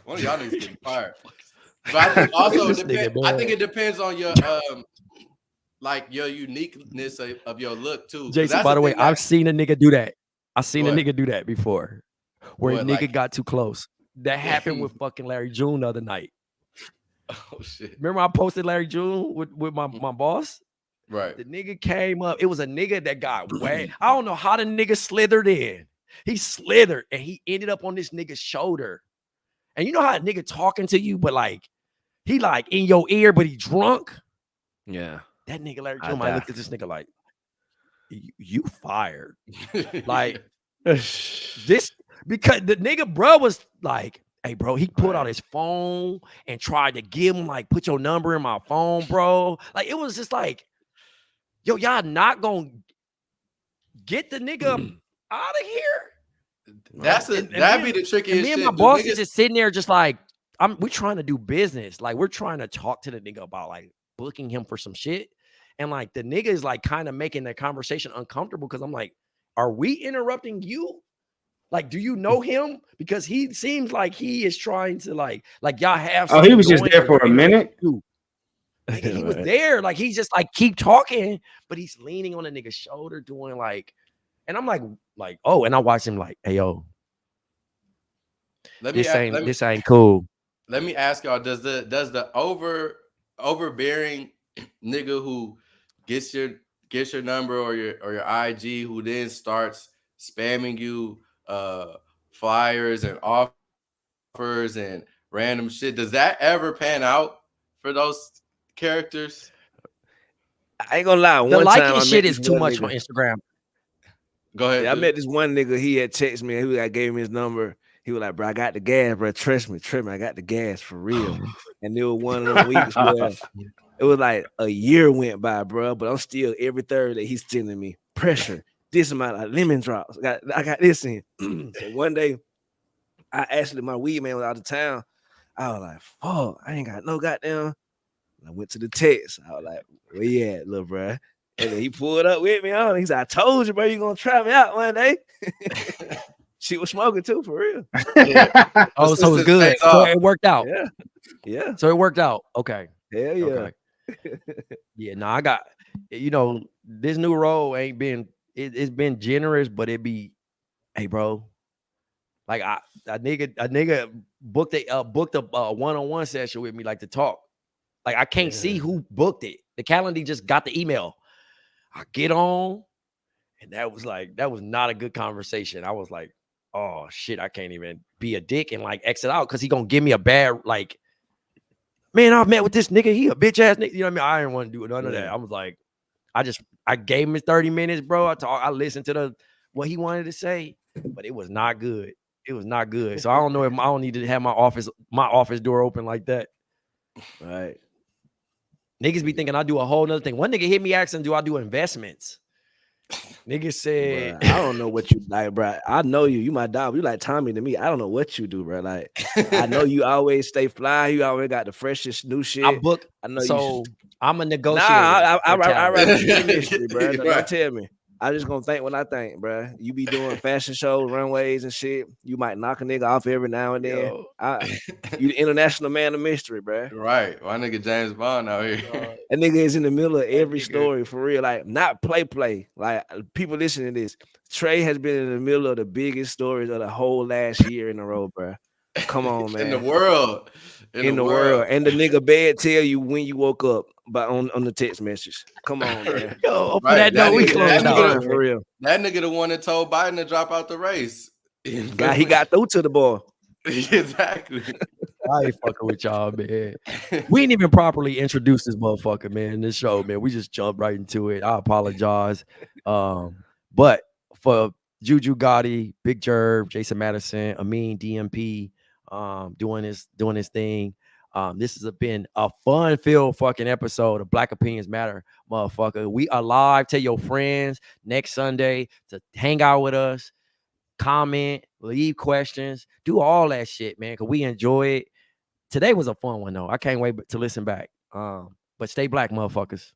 one of y'all niggas getting fired. But I think also I think it depends on your like your uniqueness of your look too. Jason, by the way, I've seen a nigga do that. I've seen a nigga do that before, where a nigga got too close. That happened with fucking Larry June the other night. Oh shit! Remember I posted Larry June with my boss? Right. The nigga came up. It was a nigga that got way. I don't know how the nigga slithered in. He slithered and he ended up on this nigga's shoulder. And you know how a nigga talking to you, but like he like in your ear, but he drunk. Yeah. That nigga Larry June might look at this nigga like, you fired. Like this, because the nigga bro was like, hey bro, he pulled out his phone and tried to give him like, put your number in my phone, bro. Like it was just like, yo, y'all not gonna get the nigga out of here. That'd be the trickiest and me and shit. my boss is just sitting there just like, we're trying to do business. Like, we're trying to talk to the nigga about like booking him for some shit. And like the nigga is like kind of making the conversation uncomfortable because I'm like, are we interrupting you? Like, do you know him? Because he seems like he is trying to like y'all have. Oh, he was just there for a minute. Nigga, he was there. Like, he's just like keep talking, but he's leaning on the nigga's shoulder, doing like, and I'm like, oh, and I watch him like, hey yo, this ain't cool. Let me ask y'all: Does the overbearing nigga who gets your number or your IG, who then starts spamming you flyers and offers and random shit, does that ever pan out for those characters? I ain't gonna lie. The one liking time shit is too much on Instagram. Go ahead. Yeah, I met this one nigga. He had texted me. He like, gave me his number. He was like, bro, I got the gas, bro. Trust me, I got the gas for real. And there was one of them weeks where it was like a year went by, bro. But I'm still every Thursday he's sending me pressure. This amount of lemon drops. I got this in. So one day, my weed man was out of town. I was like, fuck, I ain't got no goddamn. I went to the text. I was like, where you at, little bro? And then he pulled up with me on. He said, I told you, bro, you gonna try me out one day. She was smoking too, for real. Yeah. Oh, so it's good. So it worked out. Yeah. So it worked out. Okay. Hell yeah. Okay. Yeah, no, I got, this new role ain't been, it's been generous, but it be, hey, bro, like a nigga booked a one-on-one session with me, like to talk. Like, I can't see who booked it. The calendar just got the email. I get on, and that was not a good conversation. I was like, oh shit, I can't even be a dick and like exit out because he gonna give me a bad, like, man, I met with this nigga. He a bitch ass nigga. You know what I mean? I didn't want to do none of that. I was like, I gave him his 30 minutes, bro. I listened to what he wanted to say, but it was not good. It was not good. So I don't know if I don't need to have my office door open like that. Right. Niggas be thinking I do a whole nother thing. One nigga hit me asking, do I do investments? Nigga said, bruh, I don't know what you like, bro. I know you. You my dog. You like Tommy to me. I don't know what you do, bro. Like, I know you always stay fly. You always got the freshest new shit. I know I'm a negotiator. Nah, I rather keep the mystery, bro. Don't tell me. I just gonna think when I think, bro. You be doing fashion shows, runways and shit. You might knock a nigga off every now and then. You the international man of mystery, bro. Right. Why nigga James Bond out here? That nigga is in the middle of every story for real. Like, not play. Like, people listening to this. Trey has been in the middle of the biggest stories of the whole last year in a row, bro. Come on, man. In the world. In the world. And the nigga bed tell you when you woke up on the text message. Come on, man. Yo, right. That we closed out for real. That nigga the one that told Biden to drop out the race. He got through to the boy. Exactly. I ain't fucking with y'all, man. We ain't even properly introduced this motherfucker, man. This show, man. We just jumped right into it. I apologize. But for JuJu, Gotti, Big Jerv, Jason Madison, Amin, DMP, doing his thing. This has been a fun-filled fucking episode of Black Opinions Matter, motherfucker. We are live. Tell your friends next Sunday to hang out with us, comment, leave questions, do all that shit, man, because we enjoy it. Today was a fun one, though. I can't wait to listen back. But stay black, motherfuckers.